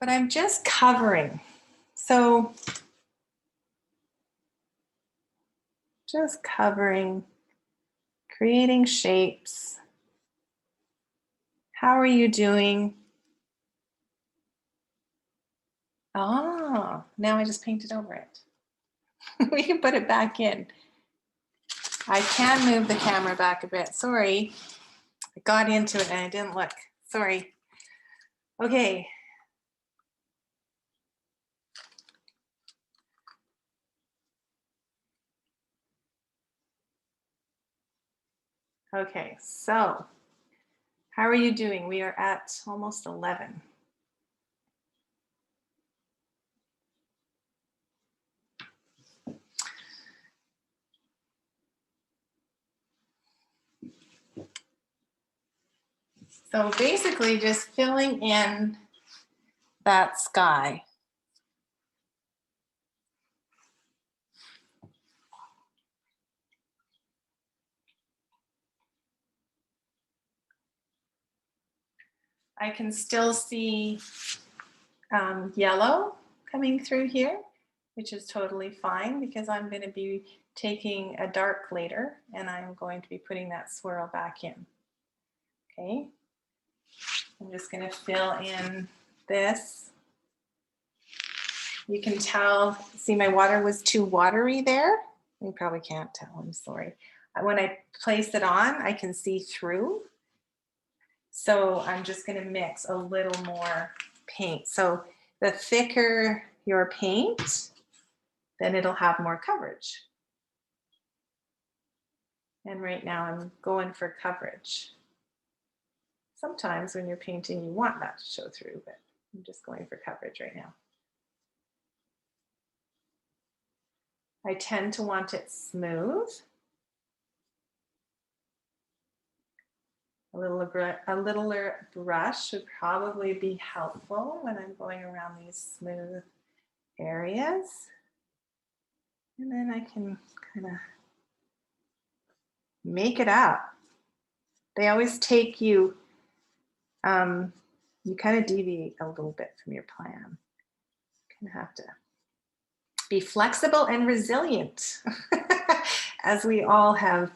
but I'm just covering. So just covering, creating shapes. How are you doing? Oh, now I just painted over it. We can put it back in. I can move the camera back a bit. Sorry, I got into it and I didn't look. Sorry. Okay. Okay, so how are you doing? We are at almost 11. So basically just filling in that sky. I can still see yellow coming through here, which is totally fine because I'm going to be taking a dark later and I'm going to be putting that swirl back in. Okay, I'm just going to fill in this. You can tell, see my water was too watery there. You probably can't tell, I'm sorry. When I place it on, I can see through. So I'm just going to mix a little more paint. So the thicker your paint, then it'll have more coverage. And right now I'm going for coverage. Sometimes when you're painting, you want that to show through, but I'm just going for coverage right now. I tend to want it smooth. A littler brush would probably be helpful when I'm going around these smooth areas. And then I can kind of make it up. They always take you, you kind of deviate a little bit from your plan. You kind of have to be flexible and resilient, as we all have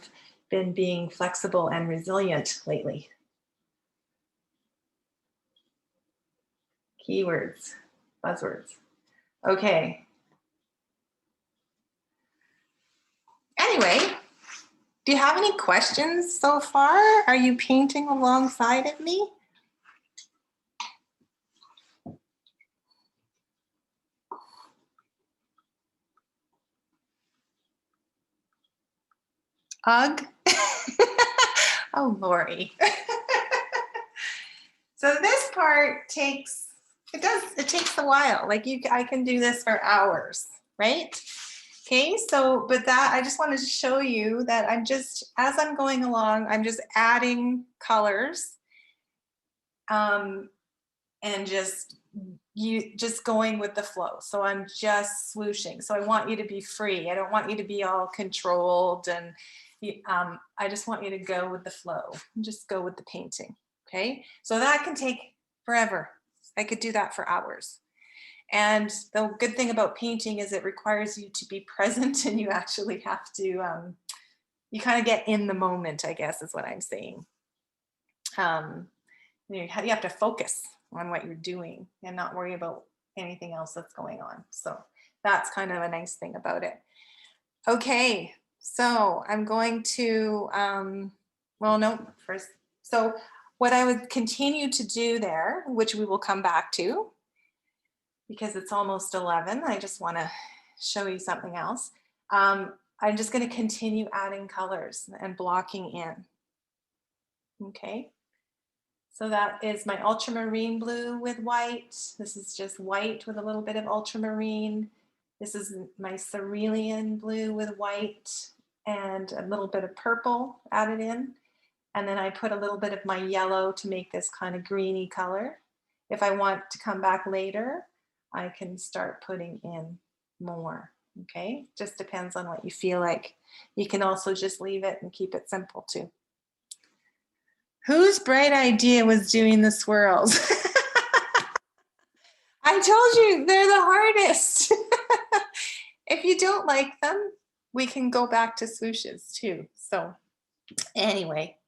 been being flexible and resilient lately. Keywords, buzzwords. Okay. Anyway, do you have any questions so far? Are you painting alongside of me? Ugh. Oh, Lori. So this part takes, it takes a while. Like I can do this for hours, right? Okay, so, but that, I just wanted to show you that I'm just, as I'm going along, I'm just adding colors and just going with the flow. So I'm just swooshing. So I want you to be free. I don't want you to be all controlled, and I just want you to go with the flow and just go with the painting. Okay, so that can take forever. I could do that for hours. And the good thing about painting is it requires you to be present, and you actually have to, you kind of get in the moment, I guess is what I'm saying. You have to focus on what you're doing and not worry about anything else that's going on. So that's kind of a nice thing about it. Okay, so I'm going to, well, no, first. So what I would continue to do there, which we will come back to, because it's almost 11, I just want to show you something else. I'm just going to continue adding colors and blocking in. Okay, so that is my ultramarine blue with white. This is just white with a little bit of ultramarine. This is my cerulean blue with white and a little bit of purple added in. And then I put a little bit of my yellow to make this kind of greeny color. If I want to come back later, I can start putting in more. Okay, just depends on what you feel like. You can also just leave it and keep it simple too. Whose bright idea was doing the swirls? I told you they're the hardest. If you don't like them, we can go back to swooshes too. So anyway,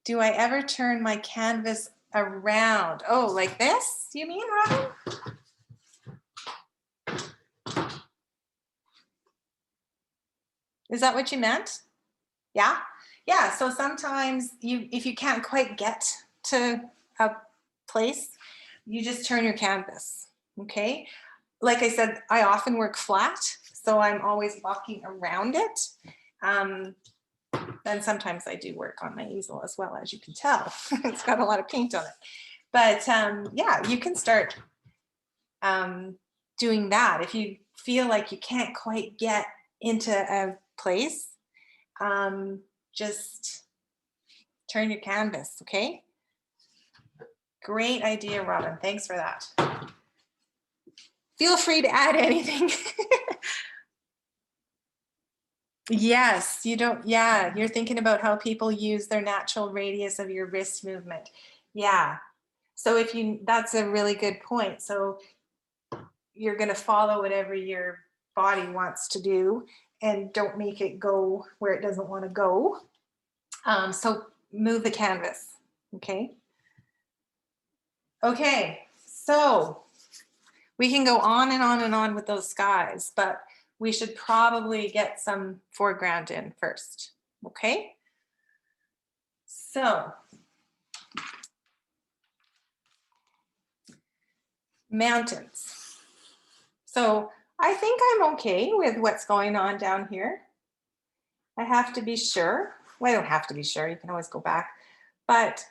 do I ever turn my canvas around? Oh, like this, you mean, Robin? Is that what you meant? Yeah? Yeah, so sometimes if you can't quite get to a place, you just turn your canvas, okay? Like I said, I often work flat, so I'm always walking around it. And sometimes I do work on my easel as well, as you can tell. It's got a lot of paint on it. But yeah, you can start doing that. If you feel like you can't quite get into a place, just turn your canvas, okay? Great idea, Robin. Thanks for that. Feel free to add anything. Yes, you don't, yeah, you're thinking about how people use their natural radius of your wrist movement. Yeah, so if you, that's a really good point. So you're gonna follow whatever your body wants to do and don't make it go where it doesn't want to go. So move the canvas, okay? Okay, so we can go on and on and on with those skies, but we should probably get some foreground in first, okay? So, mountains. So I think I'm okay with what's going on down here. I have to be sure. Well, I don't have to be sure, you can always go back, but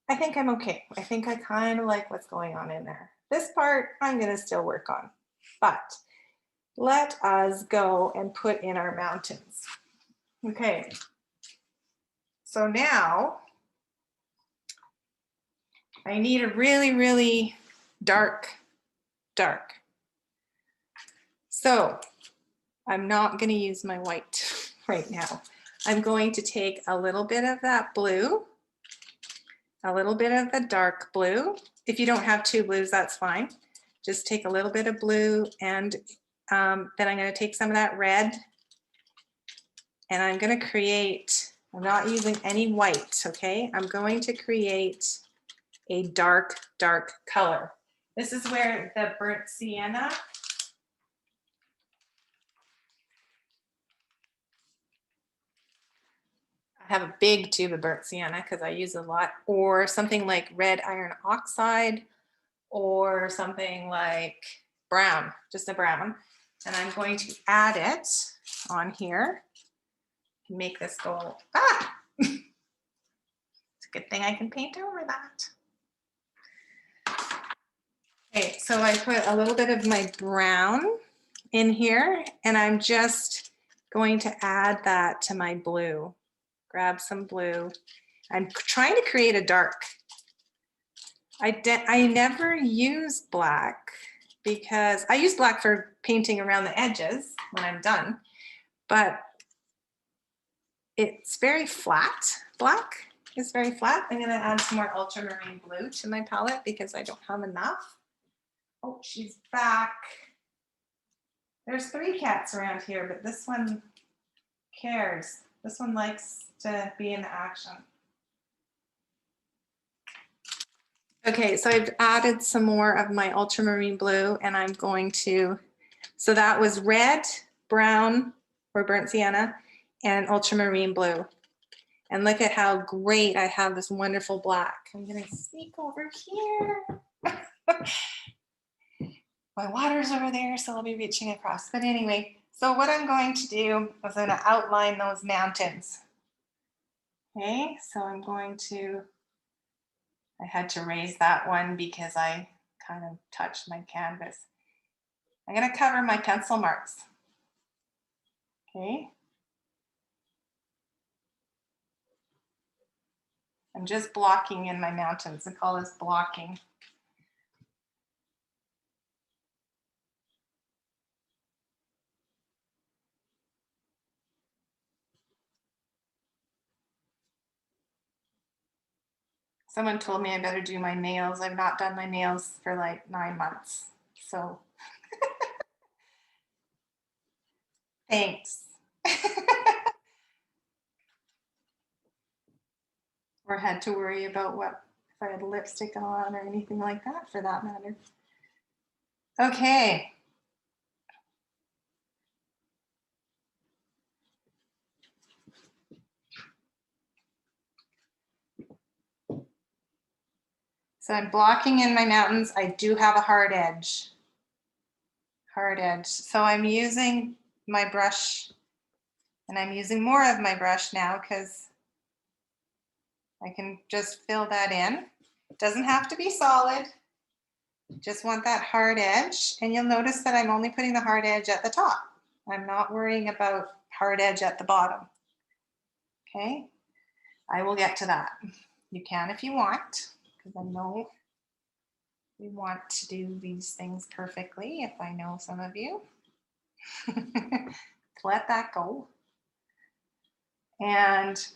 I think I'm okay. I think I kind of like what's going on in there. This part I'm gonna still work on, but let us go and put in our mountains. Okay, so now I need a really, really dark. So I'm not going to use my white right now. I'm going to take a little bit of that blue, a little bit of the dark blue. If you don't have two blues, that's fine. Just take a little bit of blue, and then I'm going to take some of that red, and I'm going to create, I'm not using any white, okay? I'm going to create a dark color. This is where the burnt sienna, I have a big tube of burnt sienna because I use a lot, or something like red iron oxide, or something like brown, just a brown. And I'm going to add it on here and make this go, ah! It's a good thing I can paint over that. Okay, so I put a little bit of my brown in here, and I'm just going to add that to my blue. Grab some blue. I'm trying to create a dark. I never use black because I use black for painting around the edges when I'm done, but it's very flat. Black is very flat. I'm gonna add some more ultramarine blue to my palette because I don't have enough. Oh, she's back. There's 3 cats around here, but this one cares. This one likes to be in action. Okay, so I've added some more of my ultramarine blue, and I'm going to, so that was red, brown, or burnt sienna, and ultramarine blue. And look at how great I have this wonderful black. I'm gonna sneak over here. My water's over there, so I'll be reaching across. But anyway, so what I'm going to do is I'm gonna outline those mountains. Okay, so I'm going to, I had to raise that one because I kind of touched my canvas. I'm gonna cover my pencil marks. Okay. I'm just blocking in my mountains. I call this blocking. Someone told me I better do my nails. I've not done my nails for like 9 months. So thanks. Or had to worry about what if I had lipstick on or anything like that for that matter. Okay. So I'm blocking in my mountains. I do have a hard edge. Hard edge. So I'm using my brush, and I'm using more of my brush now because I can just fill that in. It doesn't have to be solid. Just want that hard edge. And you'll notice that I'm only putting the hard edge at the top. I'm not worrying about hard edge at the bottom. Okay, I will get to that. You can if you want, because I know we want to do these things perfectly, if I know some of you. Let that go. And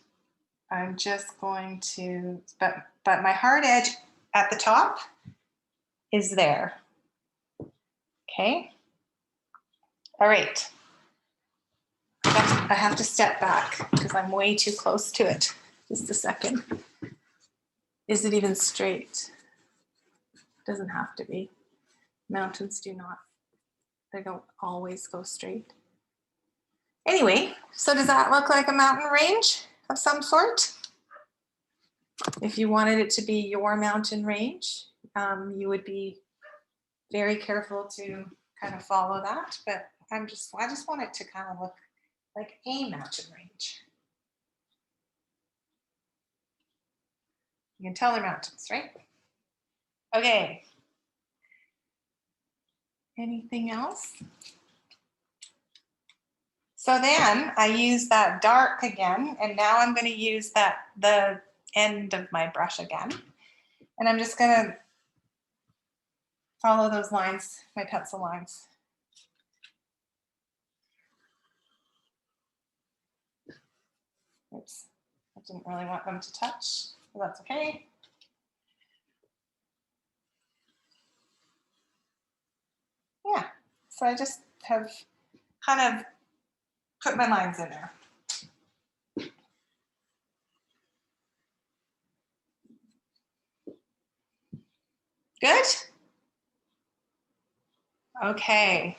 I'm just going to, but my hard edge at the top is there. Okay. All right. I have to step back because I'm way too close to it. Just a second. Is it even straight? Doesn't have to be. Mountains do not. They don't always go straight. Anyway, so does that look like a mountain range of some sort? If you wanted it to be your mountain range, you would be very careful to kind of follow that. But I just want it to kind of look like a mountain range. You can tell they're mountains, right? Okay. Anything else? So then I use that dark again, and now I'm going to use the end of my brush again. And I'm just going to follow those lines, my pencil lines. Oops, I didn't really want them to touch, but that's okay. Yeah, so I just have kind of put my lines in there. Good? Okay.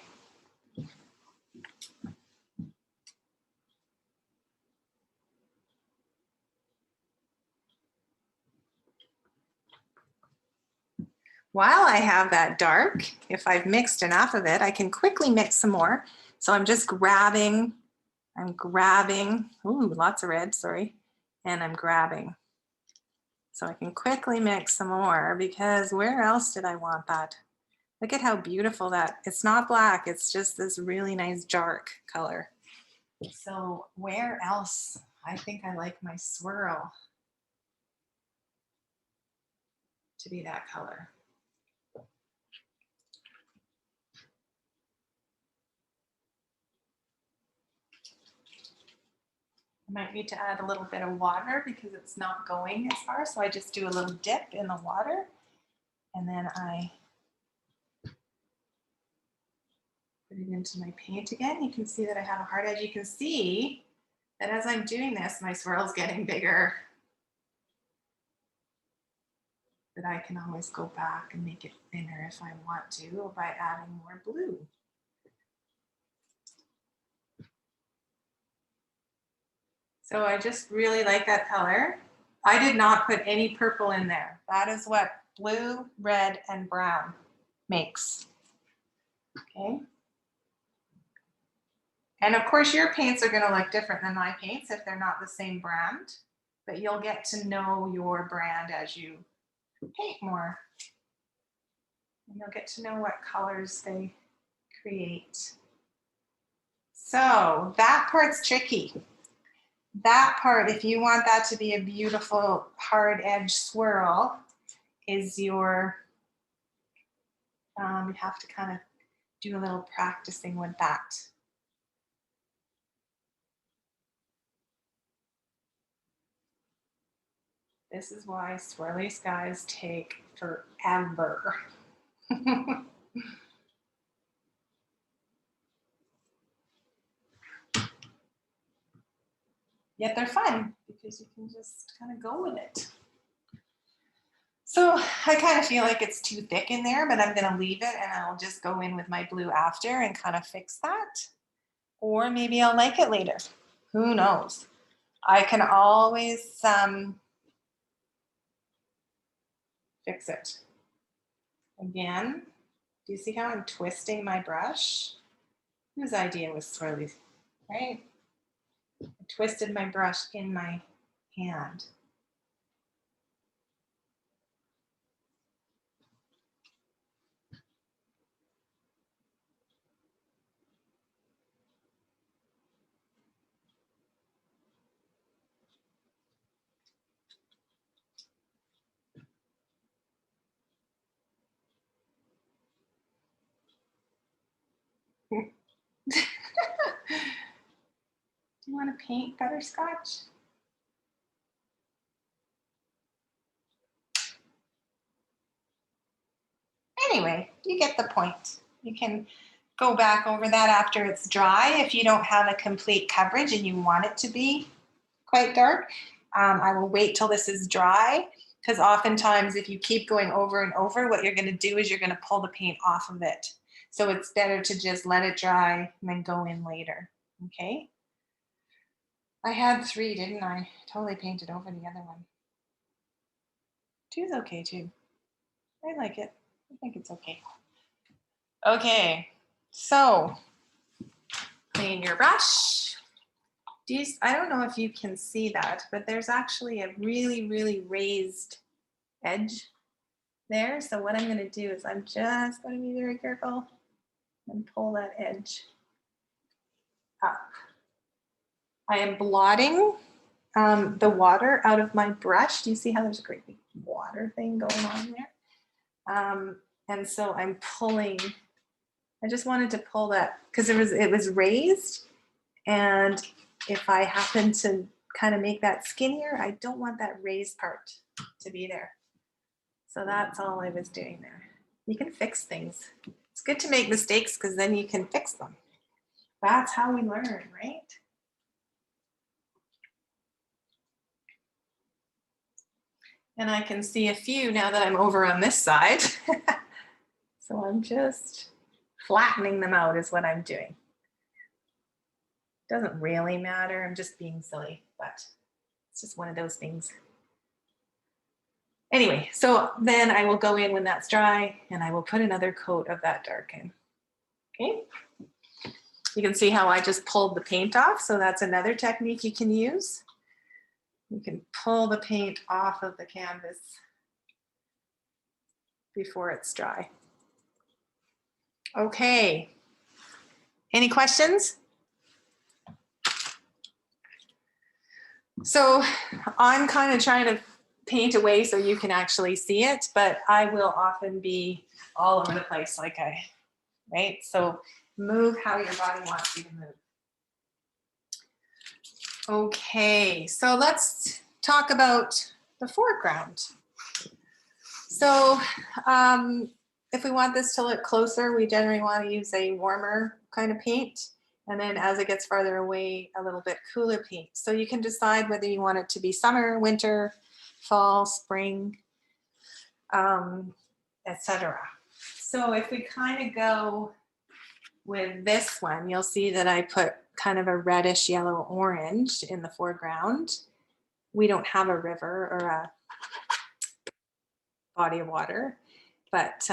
While I have that dark, if I've mixed enough of it, I can quickly mix some more. So I'm just grabbing, ooh, lots of red, sorry. And I'm grabbing. So I can quickly mix some more because where else did I want that? Look at how beautiful that, it's not black, it's just this really nice dark color. So where else? I think I like my swirl to be that color. I might need to add a little bit of water because it's not going as far. So I just do a little dip in the water and then I put it into my paint again. You can see that I have a hard edge. You can see that as I'm doing this, my swirl's getting bigger. But I can always go back and make it thinner if I want to by adding more blue. So I just really like that color. I did not put any purple in there. That is what blue, red, and brown makes. Okay. And of course your paints are going to look different than my paints if they're not the same brand, but you'll get to know your brand as you paint more. And you'll get to know what colors they create. So that part's tricky. That part, if you want that to be a beautiful hard edge swirl, is your, you have to kind of do a little practicing with that. This is why swirly skies take forever. Yet they're fun because you can just kind of go with it. So I kind of feel like it's too thick in there, but I'm going to leave it and I'll just go in with my blue after and kind of fix that. Or maybe I'll like it later. Who knows? I can always fix it. Again, do you see how I'm twisting my brush? Whose idea was swirly, right? I twisted my brush in my hand. Do you want to paint butterscotch? Anyway, you get the point. You can go back over that after it's dry if you don't have a complete coverage and you want it to be quite dark. I will wait till this is dry because oftentimes if you keep going over and over, what you're going to do is you're going to pull the paint off of it. So it's better to just let it dry and then go in later. Okay. I had 3, didn't I? Totally painted over the other one. 2 is okay too. I like it. I think it's okay. Okay, so clean your brush. I don't know if you can see that, but there's actually a really, really raised edge there. So what I'm going to do is I'm just going to be very careful and pull that edge up. I am blotting the water out of my brush. Do you see how there's a great big water thing going on there? And so I'm pulling, I just wanted to pull that because it was raised, and if I happen to kind of make that skinnier, I don't want that raised part to be there. So that's all I was doing there. You can fix things. It's good to make mistakes because then you can fix them. That's how we learn, right? And I can see a few now that I'm over on this side. So I'm just flattening them out is what I'm doing. Doesn't really matter, I'm just being silly, but it's just one of those things. Anyway, so then I will go in when that's dry and I will put another coat of that dark in. Okay. You can see how I just pulled the paint off. So that's another technique you can use. You can pull the paint off of the canvas before it's dry. Okay. Any questions? So I'm kind of trying to paint away so you can actually see it, but I will often be all over the place right? So move how your body wants you to move. Okay, so let's talk about the foreground. So if we want this to look closer, we generally want to use a warmer kind of paint. And then as it gets farther away, a little bit cooler paint. So you can decide whether you want it to be summer, winter, fall, spring. etc. So if we kind of go with this one, you'll see that I put kind of a reddish yellow orange in the foreground. We don't have a river or a body of water, but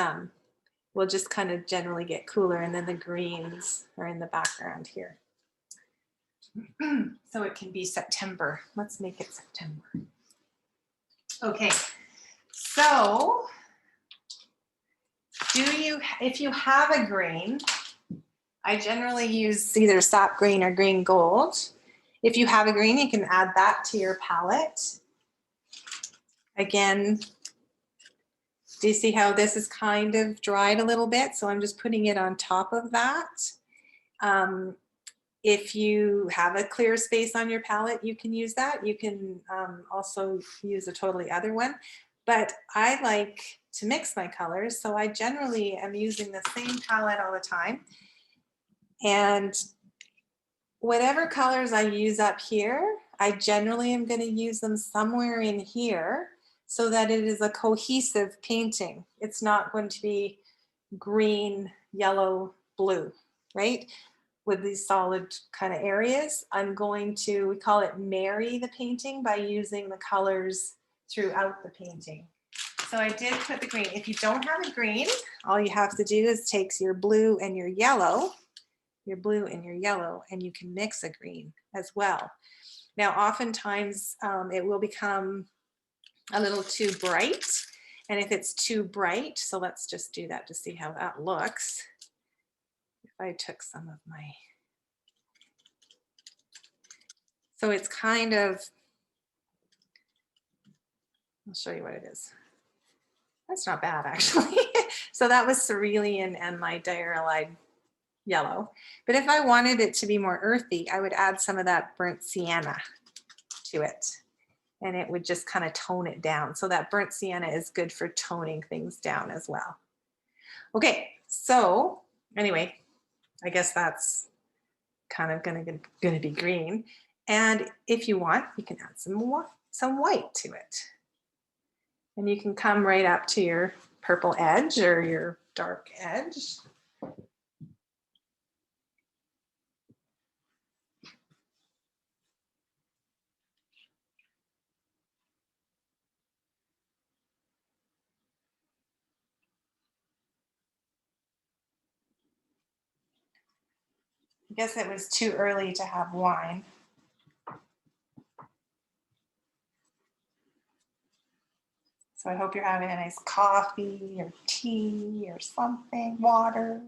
we'll just kind of generally get cooler, and then the greens are in the background here. So it can be September. Let's make it September. Okay, so if you have a green, I generally use either sap green or green gold. If you have a green, you can add that to your palette. Again, do you see how this is kind of dried a little bit? So I'm just putting it on top of that. If you have a clear space on your palette, you can use that. You can also use a totally other one. But I like to mix my colors, so I generally am using the same palette all the time. And whatever colors I use up here, I generally am going to use them somewhere in here so that it is a cohesive painting. It's not going to be green, yellow, blue, right? With these solid kind of areas, I'm going to, we call it marry the painting by using the colors throughout the painting. So I did put the green. If you don't have a green, all you have to do is take your blue and your yellow, and you can mix a green as well. Now, oftentimes it will become a little too bright. And if it's too bright, so let's just do that to see how that looks. If I took some of my, so it's kind of, I'll show you what it is. That's not bad, actually. So that was cerulean and my Diarylide yellow. But if I wanted it to be more earthy, I would add some of that burnt sienna to it. And it would just kind of tone it down. So that burnt sienna is good for toning things down as well. Okay, so anyway, I guess that's kind of gonna be green. And if you want, you can add some white to it. And you can come right up to your purple edge or your dark edge. I guess it was too early to have wine. So I hope you're having a nice coffee or tea or something, water.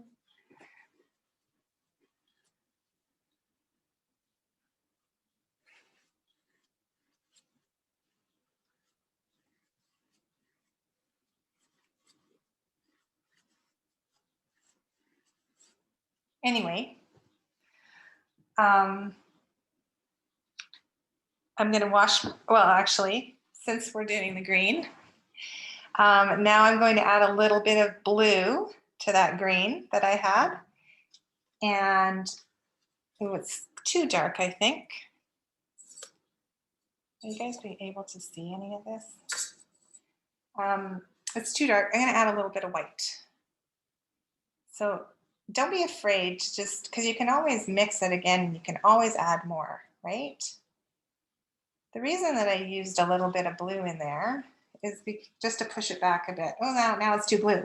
Anyway, I'm going to wash, well, actually, since we're doing the green, now I'm going to add a little bit of blue to that green that I had. And oh, it's too dark, I think. Are you guys be able to see any of this? It's too dark. I'm going to add a little bit of white. So don't be afraid to just, because you can always mix it again. You can always add more, right? The reason that I used a little bit of blue in there is just to push it back a bit. Oh, now it's too blue.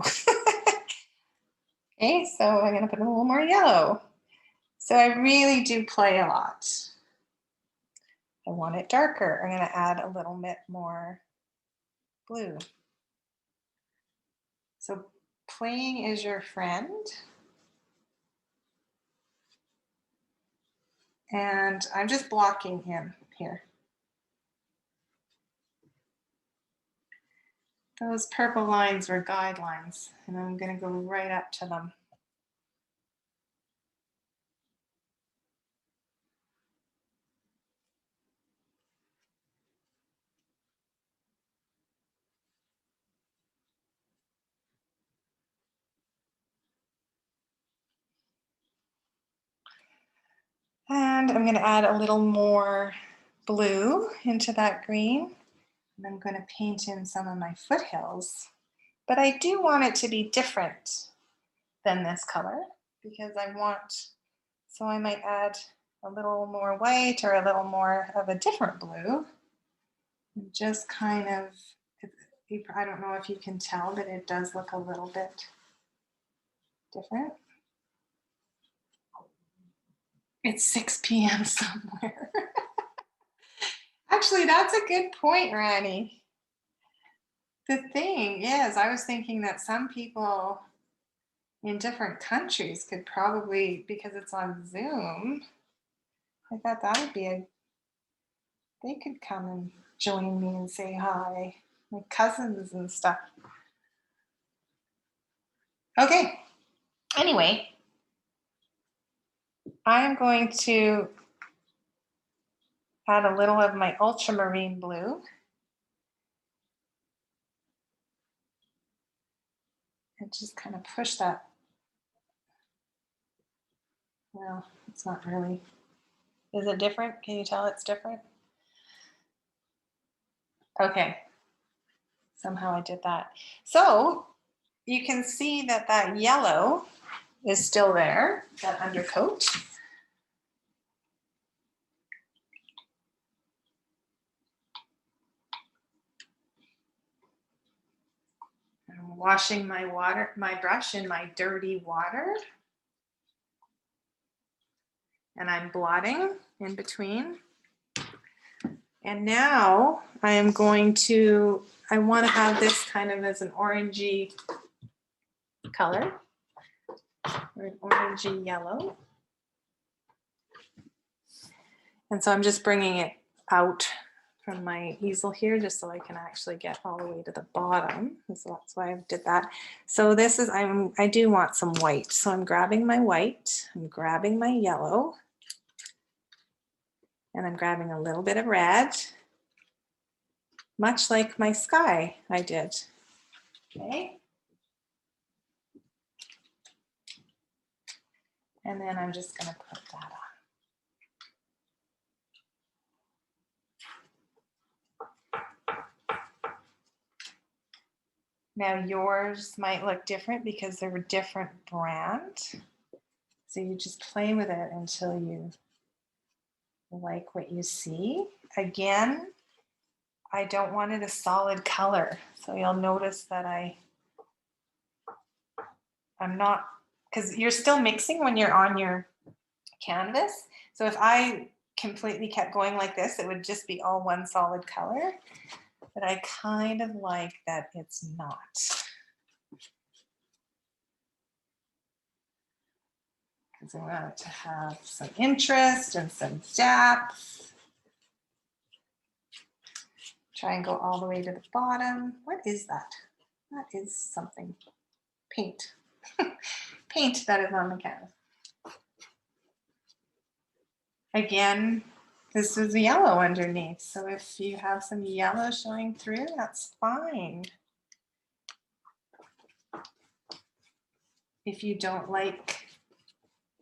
Okay, so I'm going to put a little more yellow. So I really do play a lot. I want it darker. I'm going to add a little bit more blue. So playing is your friend. And I'm just blocking him here. Those purple lines were guidelines, and I'm going to go right up to them. And I'm going to add a little more blue into that green. And I'm going to paint in some of my foothills. But I do want it to be different than this color because I want, so I might add a little more white or a little more of a different blue. And just kind of, I don't know if you can tell, but it does look a little bit different. It's 6 p.m. somewhere. Actually, that's a good point, Rani. The thing is, I was thinking that some people in different countries could probably, because it's on Zoom, I thought that would be they could come and join me and say hi, my cousins and stuff. Okay, anyway, I'm going to add a little of my ultramarine blue. And just kind of push that. Well, it's not really. Is it different? Can you tell it's different? Okay. Somehow I did that. So you can see that that yellow is still there, that undercoat. I'm washing my brush in my dirty water. And I'm blotting in between. And now I am going to, I want to have this kind of as an orangey color, or an orangey yellow. And so I'm just bringing it out from my easel here just so I can actually get all the way to the bottom. So that's why I did that. So this is, I do want some white. So I'm grabbing my white, I'm grabbing my yellow, and I'm grabbing a little bit of red, much like my sky I did. Okay. And then I'm just going to put that on. Now yours might look different because they're a different brand. So you just play with it until you like what you see. Again, I don't want it a solid color. So you'll notice that I'm not, because you're still mixing when you're on your canvas. So if I completely kept going like this, it would just be all one solid color. But I kind of like that it's not. Because I want it to have some interest and some depth. Try and go all the way to the bottom. What is that? That is something. Paint. Paint that is on the canvas. Again, this is yellow underneath. So if you have some yellow showing through, that's fine. If you don't like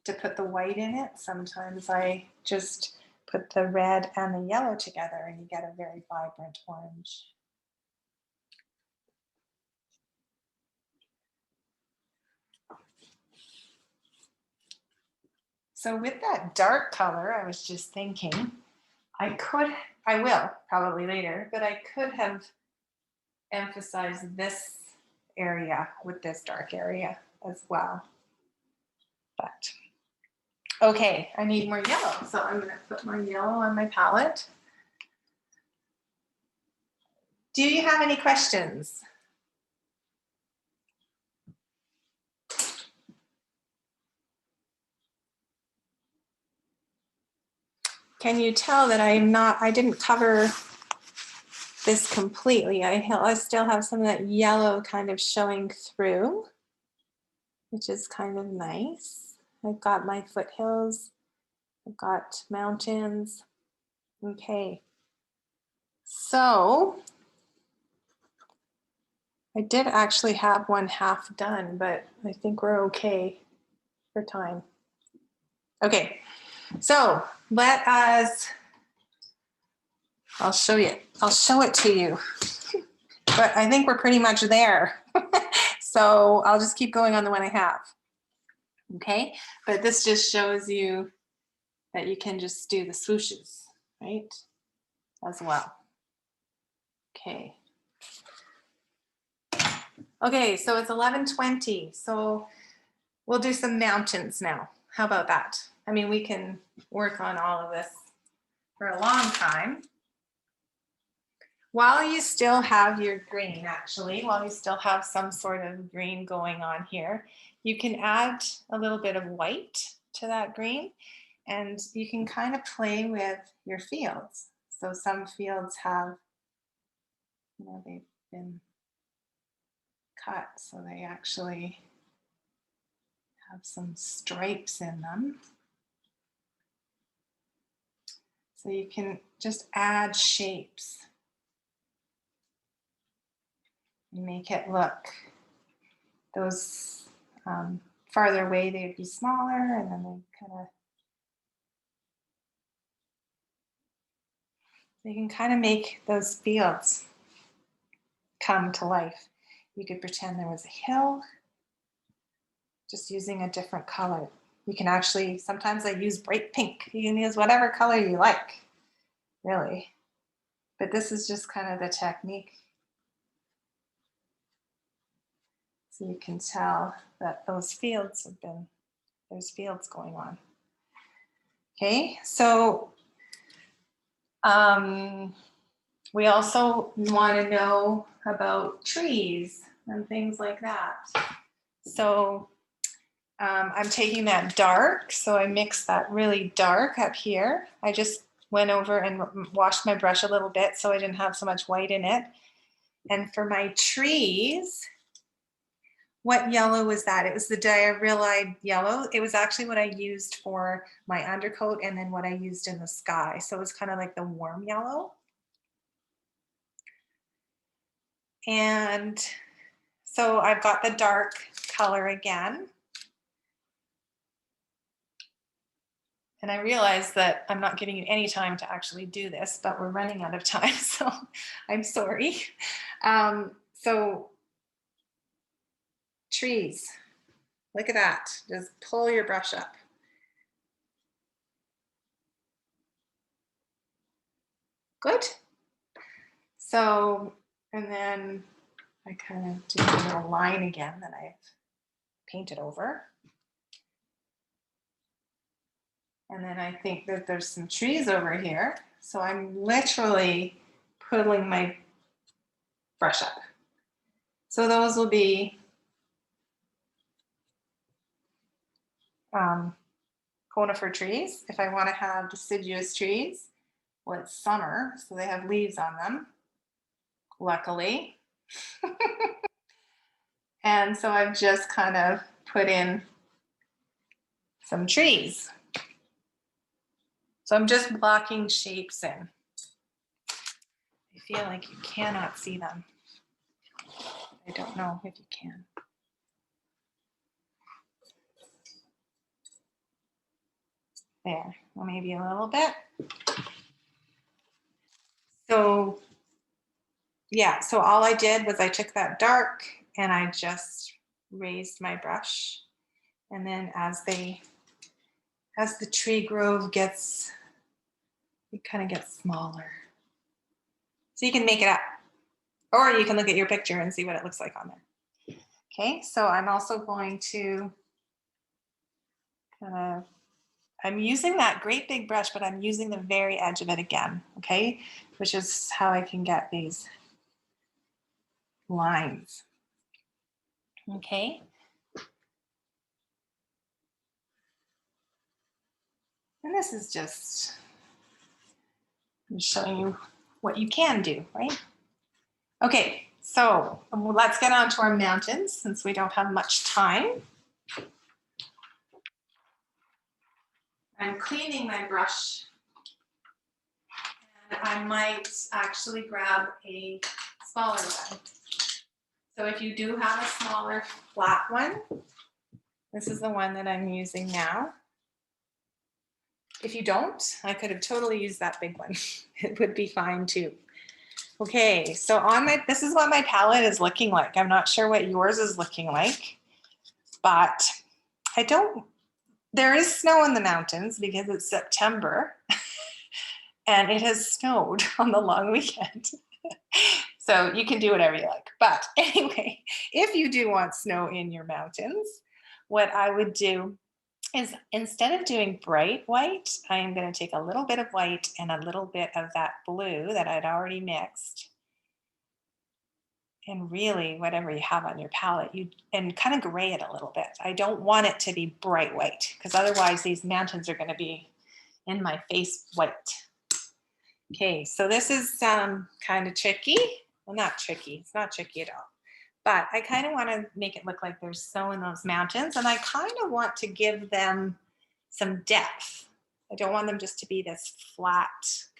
to put the white in it, sometimes I just put the red and the yellow together and you get a very vibrant orange. So with that dark color, I was just thinking, I will probably later, but I could have emphasized this area with this dark area as well. But okay, I need more yellow, so I'm going to put more yellow on my palette. Do you have any questions? Can you tell that I didn't cover this completely? I still have some of that yellow kind of showing through, which is kind of nice. I've got my foothills, I've got mountains. Okay, so I did actually have one half done, but I think we're okay for time. Okay, so let us, I'll show it to you. but I think we're pretty much there. So I'll just keep going on the one I have. Okay, but this just shows you that you can just do the swooshes, right, as well. Okay. Okay, so it's 11:20, so we'll do some mountains now. How about that? I mean, we can work on all of this for a long time. While you still have your green, actually, while you still have some sort of green going on here, you can add a little bit of white to that green, and you can kind of play with your fields. So some fields have, you know, they've been cut, so they actually have some stripes in them. So you can just add shapes and make it look, those farther away they'd be smaller, and then they kind of, you can kind of make those fields come to life. You could pretend there was a hill, just using a different color. You can actually, sometimes I use bright pink. You can use whatever color you like, really. But this is just kind of the technique. So you can tell that those fields have been, there's fields going on. Okay, so we also want to know about trees and things like that. So I'm taking that dark, so I mixed that really dark up here. I just went over and washed my brush a little bit so I didn't have so much white in it. And for my trees, what yellow was that? It was the Diarylide yellow. It was actually what I used for my undercoat and then what I used in the sky. So it was kind of like the warm yellow. And so I've got the dark color again. And I realize that I'm not giving you any time to actually do this, but we're running out of time, so I'm sorry. So trees, look at that. Just pull your brush up. Good. So, and then I kind of do a little line again that I've painted over. And then I think that there's some trees over here. So I'm literally pulling my brush up. So those will be conifer trees. If I want to have deciduous trees, well, it's summer, so they have leaves on them, luckily. And so I've just kind of put in some trees. So I'm just blocking shapes in. I feel like you cannot see them. I don't know if you can. There, well, maybe a little bit. So yeah, so all I did was I took that dark and I just raised my brush. And then as the tree grove gets, it kind of gets smaller. So you can make it up, or you can look at your picture and see what it looks like on there. Okay, so I'm also going to kind of, I'm using that great big brush, but I'm using the very edge of it again, okay? Which is how I can get these lines, okay? And this is just, I'm showing you what you can do, right? Okay, so let's get on to our mountains since we don't have much time. I'm cleaning my brush. And I might actually grab a smaller one. So if you do have a smaller flat one, this is the one that I'm using now. If you don't, I could have totally used that big one. It would be fine too. Okay, so on my, this is what my palette is looking like. I'm not sure what yours is looking like, but I don't, there is snow in the mountains because it's September and it has snowed on the long weekend. So you can do whatever you like. But anyway, if you do want snow in your mountains, what I would do is instead of doing bright white, I am going to take a little bit of white and a little bit of that blue that I'd already mixed. And really, whatever you have on your palette, and kind of gray it a little bit. I don't want it to be bright white because otherwise these mountains are going to be in my face white. Okay, so this is kind of tricky. Well, not tricky. It's not tricky at all. But I kind of want to make it look like there's snow in those mountains, and I kind of want to give them some depth. I don't want them just to be this flat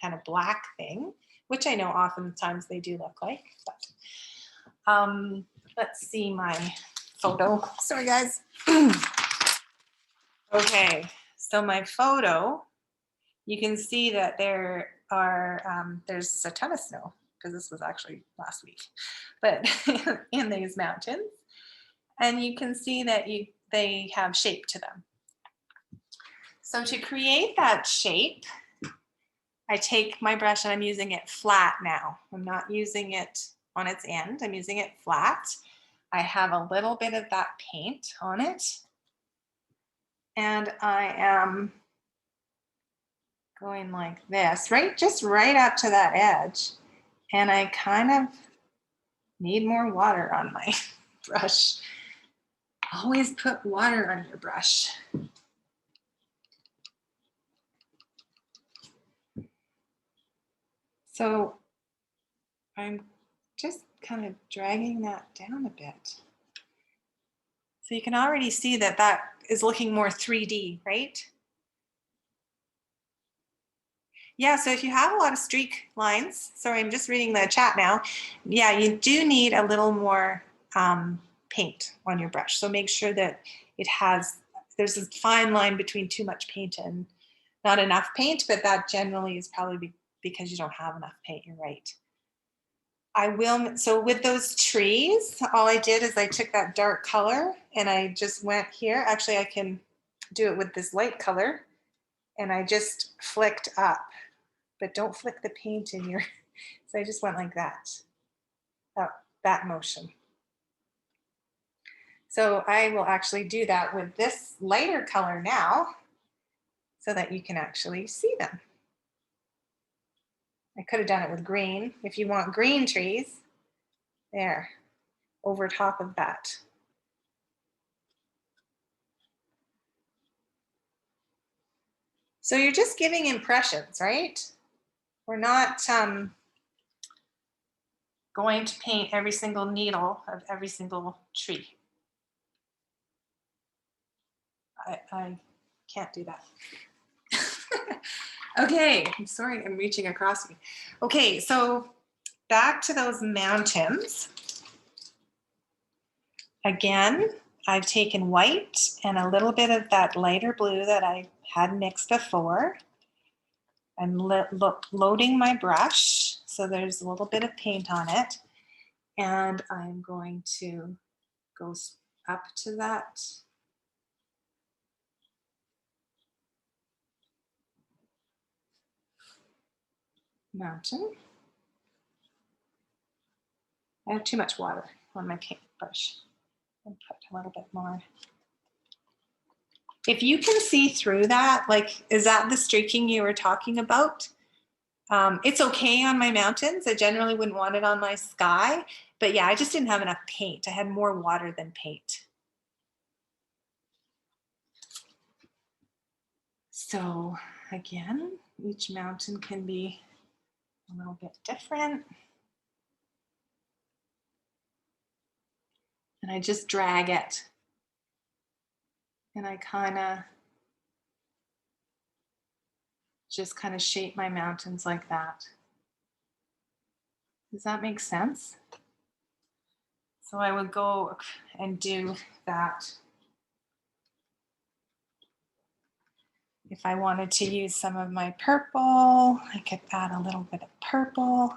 kind of black thing, which I know oftentimes they do look like. But let's see my photo. Sorry, guys. Okay, so my photo, you can see that there are there's a ton of snow because this was actually last week, but in these mountains, and you can see that they have shape to them. So to create that shape, I take my brush and I'm using it flat now. I'm not using it on its end. I'm using it flat. I have a little bit of that paint on it. And I am going like this, right? Just right up to that edge. And I kind of need more water on my brush. Always put water on your brush. So I'm just kind of dragging that down a bit. So you can already see that that is looking more 3D, right? Yeah, so if you have a lot of streak lines, sorry, I'm just reading the chat now. Yeah, you do need a little more paint on your brush. So make sure that it has, there's a fine line between too much paint and not enough paint, but that generally is probably because you don't have enough paint, you're right. I will, so with those trees, all I did is I took that dark color and I just went here. Actually, I can do it with this light color and I just flicked up, but don't flick the paint in your, so I just went like that, that motion. So I will actually do that with this lighter color now so that you can actually see them. I could have done it with green. If you want green trees, there, over top of that. So you're just giving impressions, right? We're not going to paint every single needle of every single tree. I can't do that. Okay, I'm sorry, I'm reaching across me. Okay, so back to those mountains. Again, I've taken white and a little bit of that lighter blue that I had mixed before. I'm loading my brush, so there's a little bit of paint on it. And I'm going to go up to that mountain. I have too much water on my paintbrush. I'll put a little bit more. If you can see through that, like, is that the streaking you were talking about? It's okay on my mountains. I generally wouldn't want it on my sky, but yeah, I just didn't have enough paint. I had more water than paint. So again, each mountain can be a little bit different. And I just drag it. And I just kind of shape my mountains like that. Does that make sense? So I would go and do that. If I wanted to use some of my purple, I could add a little bit of purple.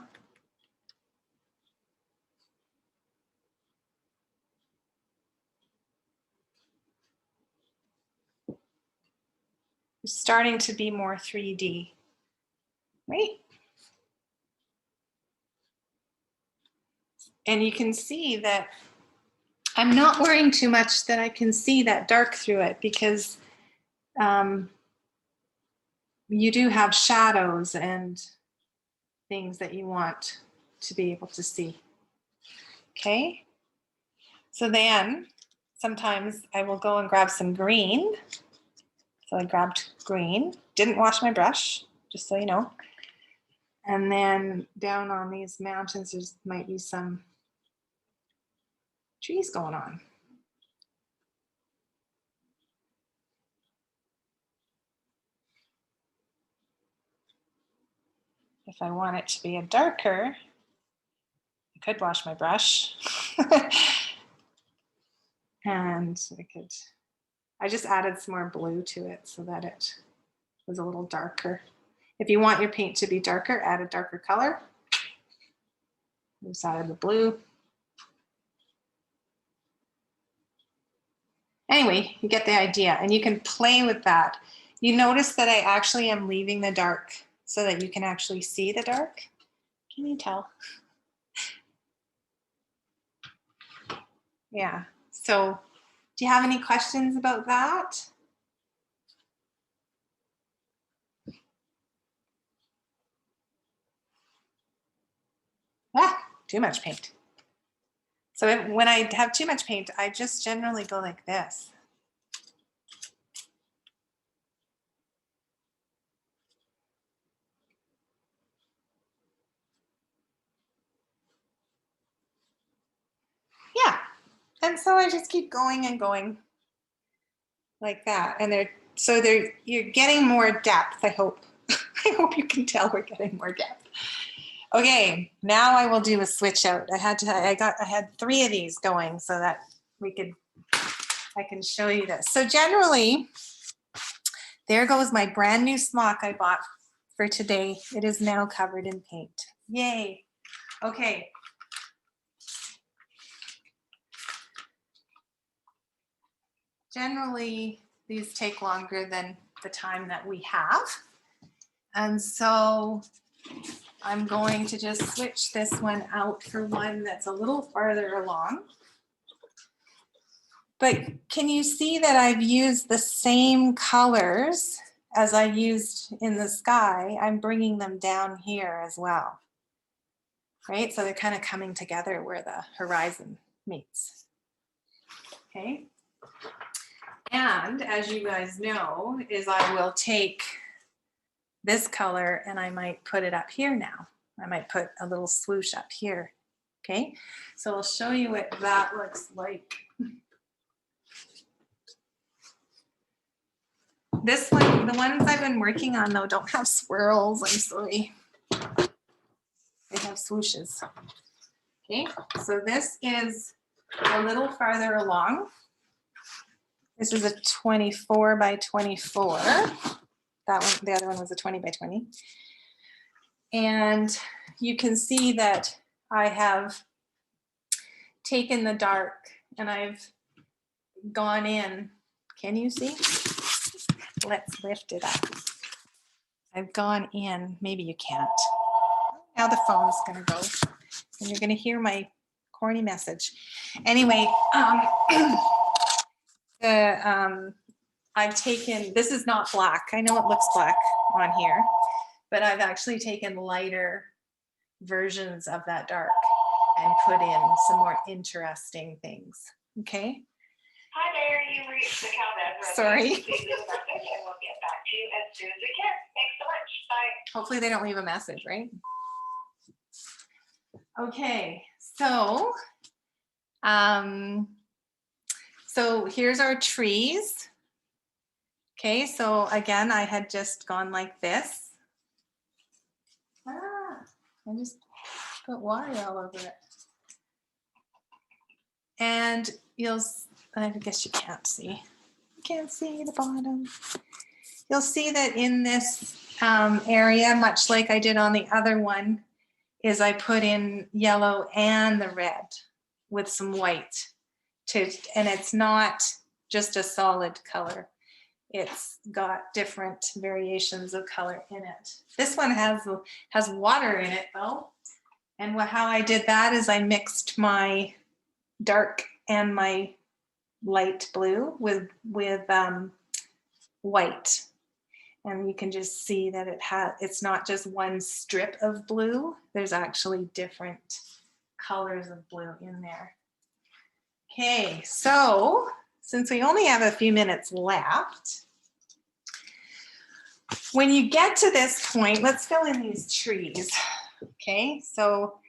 starting to be more 3D, right? And you can see that I'm not worrying too much that I can see that dark through it, because you do have shadows and things that you want to be able to see. Okay, so then sometimes I will go and grab some green. So I grabbed green, didn't wash my brush, just so you know. And then down on these mountains, there might be some trees going on. If I want it to be a darker, I could wash my brush. And I just added some more blue to it so that it was a little darker. If you want your paint to be darker, add a darker color. I just added the blue. Anyway, you get the idea, and you can play with that. You notice that I actually am leaving the dark so that you can actually see the dark. Can you tell? Yeah, so do you have any questions about that? Ah, too much paint. So when I have too much paint, I just generally go like this. Yeah, and so I just keep going and going like that. And you're getting more depth, I hope. I hope you can tell we're getting more depth. Okay, now I will do a switch out. I had 3 of these going so that I can show you this. So generally, there goes my brand new smock I bought for today. It is now covered in paint. Yay. Okay. Generally, these take longer than the time that we have. And so I'm going to just switch this one out for one that's a little farther along. But can you see that I've used the same colors as I used in the sky? I'm bringing them down here as well, right? So they're kind of coming together where the horizon meets, okay? And as you guys know, is I will take this color and I might put it up here now. I might put a little swoosh up here, okay? So I'll show you what that looks like. This one, the ones I've been working on though don't have swirls, I'm sorry. They have swooshes. Okay, so this is a little farther along. This is a 24 by 24. That one, the other one was a 20 by 20. And you can see that I have taken the dark and I've gone in. Can you see? Let's lift it up. I've gone in, maybe you can't. Now the phone's gonna go and you're gonna hear my corny message. Anyway, I've taken, this is not black. I know it looks black on here, but I've actually taken lighter versions of that dark and put in some more interesting things, okay? Hi there, you reached the Calvez. Sorry. Leave this message and we'll get back to you as soon as we can. Thanks so much. Bye. Hopefully they don't leave a message, right? Okay, so here's our trees. Okay, so again, I had just gone like this. I just put water all over it. And I guess you can't see. You can't see the bottom. You'll see that in this area, much like I did on the other one, is I put in yellow and the red with some white and it's not just a solid color. it's got different variations of color in it. This one has water in it though. And how I did that is I mixed my dark and my light blue with white. And you can just see that it's not just one strip of blue. There's actually different colors of blue in there. Okay, so since we only have a few minutes left, when you get to this point, let's fill in these trees. Okay, so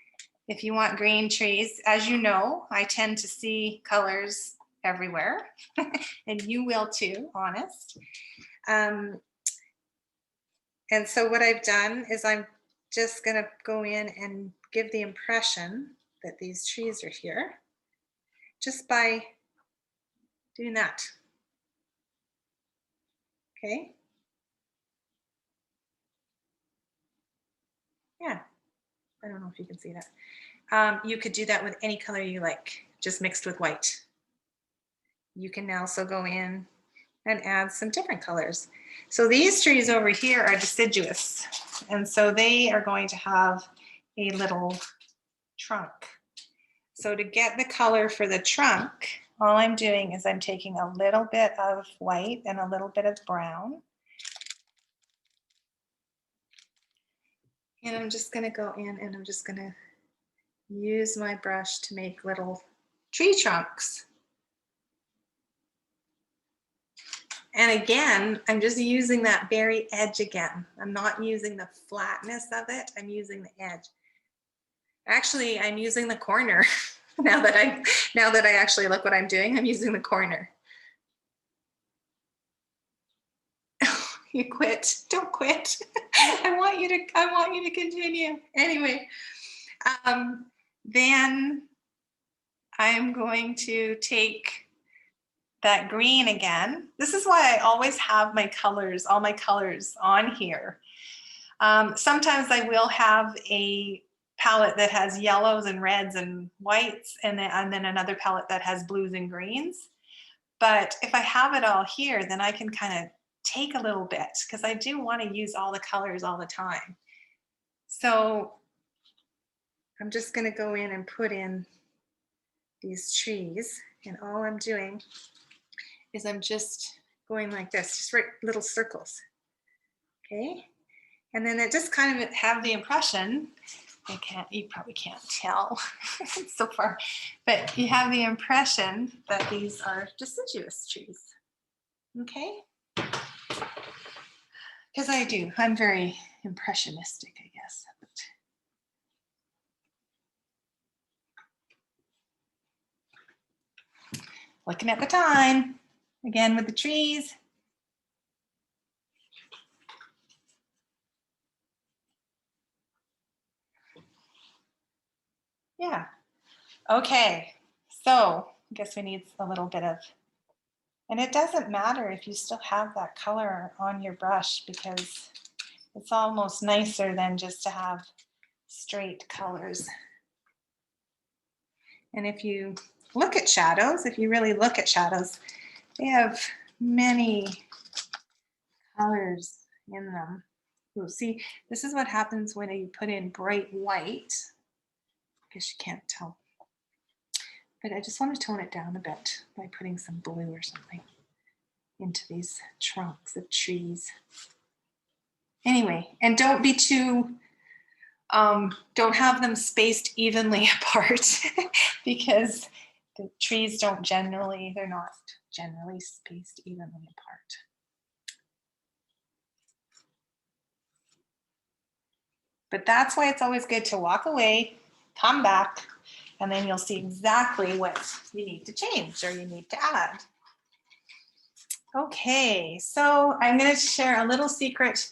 if you want green trees, as you know, I tend to see colors everywhere, and you will too, honest. And so what I've done is I'm just going to go in and give the impression that these trees are here just by doing that. Okay. Yeah, I don't know if you can see that. You could do that with any color you like, just mixed with white. You can also go in and add some different colors. So these trees over here are deciduous, and so they are going to have a little trunk. So to get the color for the trunk, all I'm doing is I'm taking a little bit of white and a little bit of brown. And I'm just gonna go in and I'm just gonna use my brush to make little tree trunks. And again, I'm just using that very edge again. I'm not using the flatness of it, I'm using the edge. Actually, I'm using the corner. now that I actually look what I'm doing, I'm using the corner. You quit. Don't quit. I want you to continue. Anyway, then I'm going to take that green again. This is why I always have my colors, all my colors on here. Sometimes I will have a palette that has yellows and reds and whites, and then another palette that has blues and greens. But if I have it all here, then I can kind of take a little bit, because I do want to use all the colors all the time. So I'm just going to go in and put in these trees, and all I'm doing is I'm just going like this, just right little circles. Okay, and then it just kind of have the impression, you probably can't tell so far, but you have the impression that these are deciduous trees. Okay, because I'm very impressionistic, I guess. Looking at the time again with the trees. Yeah. Okay. So I guess we need a little bit of, and it doesn't matter if you still have that color on your brush, because it's almost nicer than just to have straight colors. And if you look at shadows, if you really look at shadows, they have many colors in them. Ooh, see, this is what happens when you put in bright white. I guess you can't tell. But I just want to tone it down a bit by putting some blue or something into these trunks of trees. Anyway, and don't be too, don't have them spaced evenly apart because the trees they're not generally spaced evenly apart. But that's why it's always good to walk away, come back, and then you'll see exactly what you need to change or you need to add. Okay, so I'm going to share a little secret.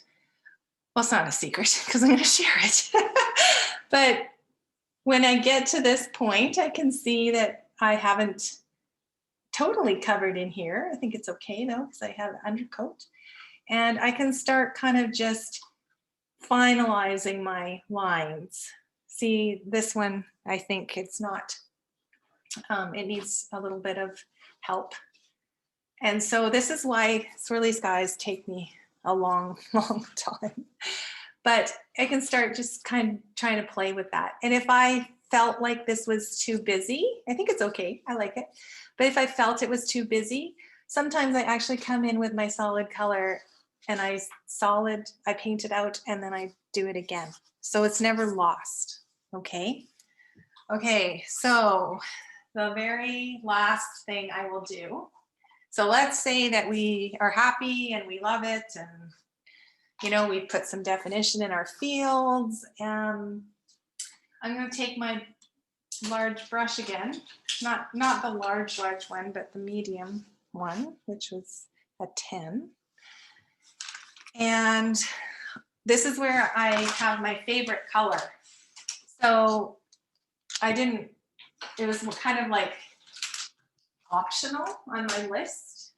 Well, it's not a secret because I'm going to share it. But when I get to this point, I can see that I haven't totally covered in here. I think it's okay though, because I have undercoat. And I can start kind of just finalizing my lines. See, this one, I think it's not, it needs a little bit of help. And so this is why swirly skies take me a long, long time. But I can start just kind of trying to play with that. And if I felt like this was too busy, I think it's okay, I like it. But if I felt it was too busy, sometimes I actually come in with my solid color and I paint it out and then I do it again. So it's never lost, okay? Okay, so the very last thing I will do. So let's say that we are happy and we love it and you know, we put some definition in our fields. I'm going to take my large brush again, not the large one, but the medium one, which was a 10. And this is where I have my favorite color. So it was kind of like optional on my list.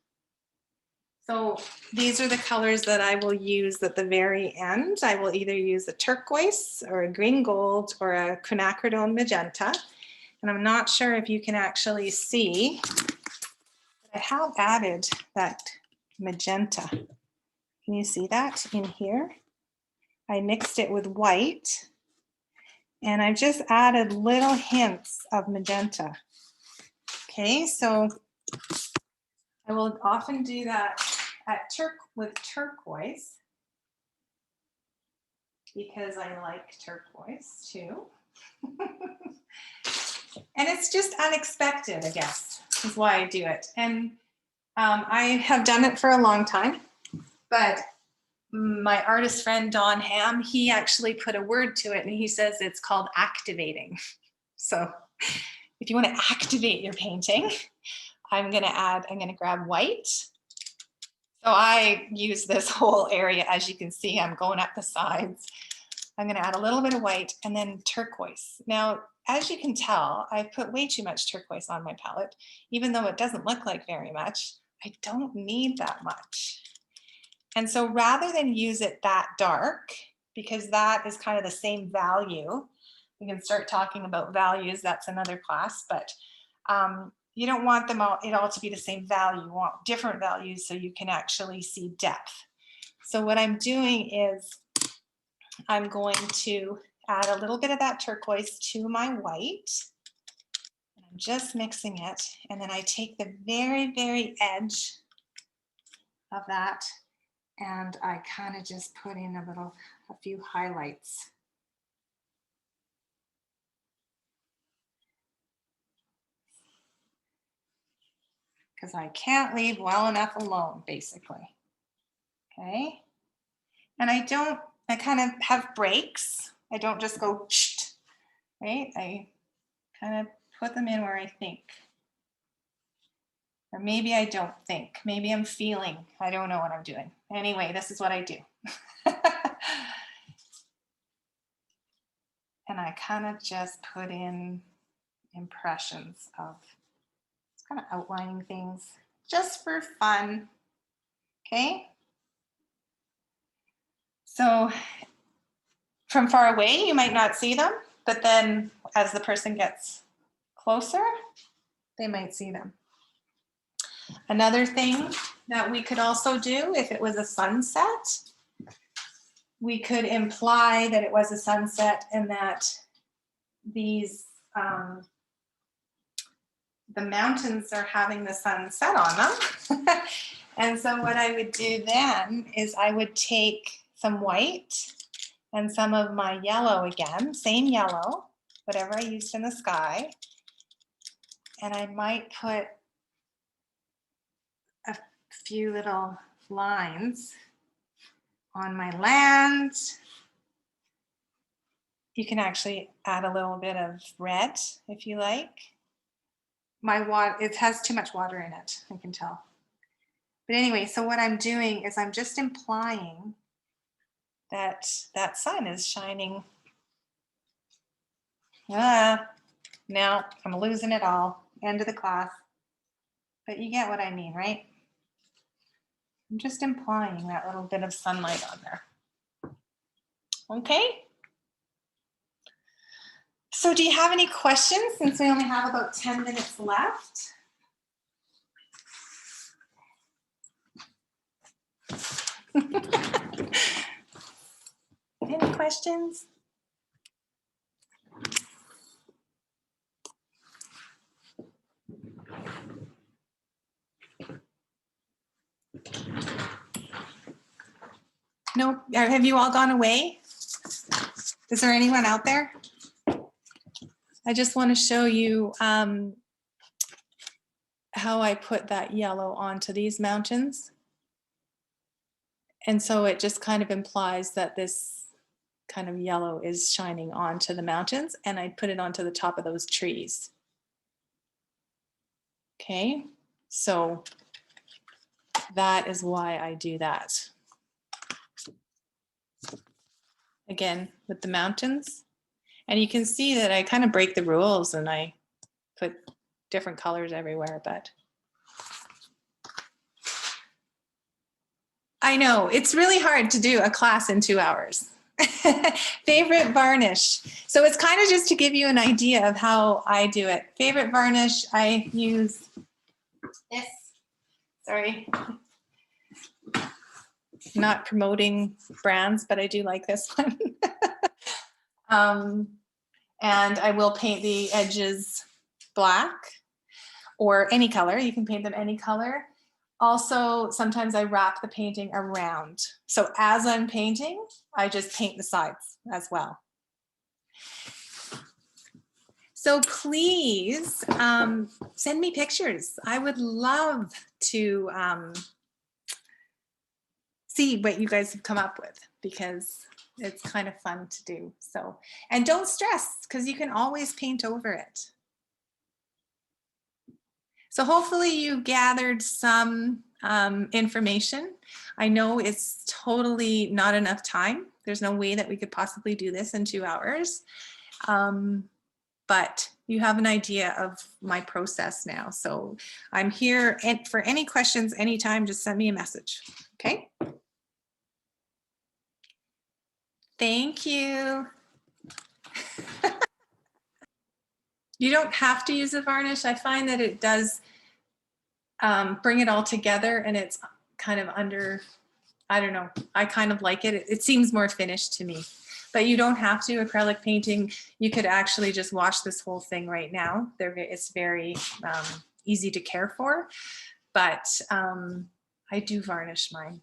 So these are the colors that I will use at the very end. I will either use a turquoise or a green gold or a quinacridone magenta. And I'm not sure if you can actually see, but I have added that magenta. Can you see that in here? I mixed it with white and I've just added little hints of magenta. Okay, so I will often do that with turquoise because I like turquoise too. And it's just unexpected, I guess, is why I do it. And I have done it for a long time, but my artist friend, Don Ham, he actually put a word to it and he says it's called activating. So if you want to activate your painting, I'm going to grab white. So I use this whole area, as you can see, I'm going up the sides. I'm going to add a little bit of white and then turquoise. Now, as you can tell, I've put way too much turquoise on my palette, even though it doesn't look like very much. I don't need that much. And so rather than use it that dark, because that is kind of the same value, we can start talking about values, that's another class, but you don't want it all to be the same value. You want different values so you can actually see depth. So what I'm doing is I'm going to add a little bit of that turquoise to my white. I'm just mixing it. And then I take the very, very edge of that and I kind of just put in a few highlights. Because I can't leave well enough alone, basically. Okay. And I kind of have breaks. I don't just go, right? I kind of put them in where I think. Or maybe I don't think. Maybe I'm feeling. I don't know what I'm doing. Anyway, this is what I do. And I kind of just put in impressions of kind of outlining things just for fun. Okay. So from far away, you might not see them, but then as the person gets closer, they might see them. Another thing that we could also do, if it was a sunset, we could imply that it was a sunset and that these, the mountains are having the sun set on them. And so what I would do then is I would take some white and some of my yellow again, same yellow, whatever I used in the sky. And I might put a few little lines on my land. You can actually add a little bit of red if you like. My water, it has too much water in it, I can tell. But anyway, so what I'm doing is I'm just implying that that sun is shining. Now I'm losing it all. End of the class. But you get what I mean, right? I'm just implying that little bit of sunlight on there. Okay. So do you have any questions since we only have about 10 minutes left? Any questions? No, have you all gone away? Is there anyone out there? I just want to show you how I put that yellow onto these mountains. And so it just kind of implies that this kind of yellow is shining onto the mountains, and I put it onto the top of those trees. Okay, so that is why I do that. Again, with the mountains. And you can see that I kind of break the rules and I put different colors everywhere, but I know it's really hard to do a class in 2 hours. Favorite varnish. So it's kind of just to give you an idea of how I do it. Favorite varnish, I use this. Sorry. Not promoting brands, but I do like this one. And I will paint the edges black or any color. You can paint them any color. Also, sometimes I wrap the painting around. So as I'm painting, I just paint the sides as well. So please send me pictures. I would love to see what you guys have come up with, because it's kind of fun to do. So, and don't stress, because you can always paint over it. So hopefully you gathered some information. I know it's totally not enough time. There's no way that we could possibly do this in 2 hours. But you have an idea of my process now. So I'm here, and for any questions, anytime, just send me a message, okay? Thank you. You don't have to use a varnish. I find that it does bring it all together, and it's kind of under, I don't know, I kind of like it. It seems more finished to me. But you don't have to. Acrylic painting, you could actually just wash this whole thing right now. It's very easy to care for, but I do varnish mine.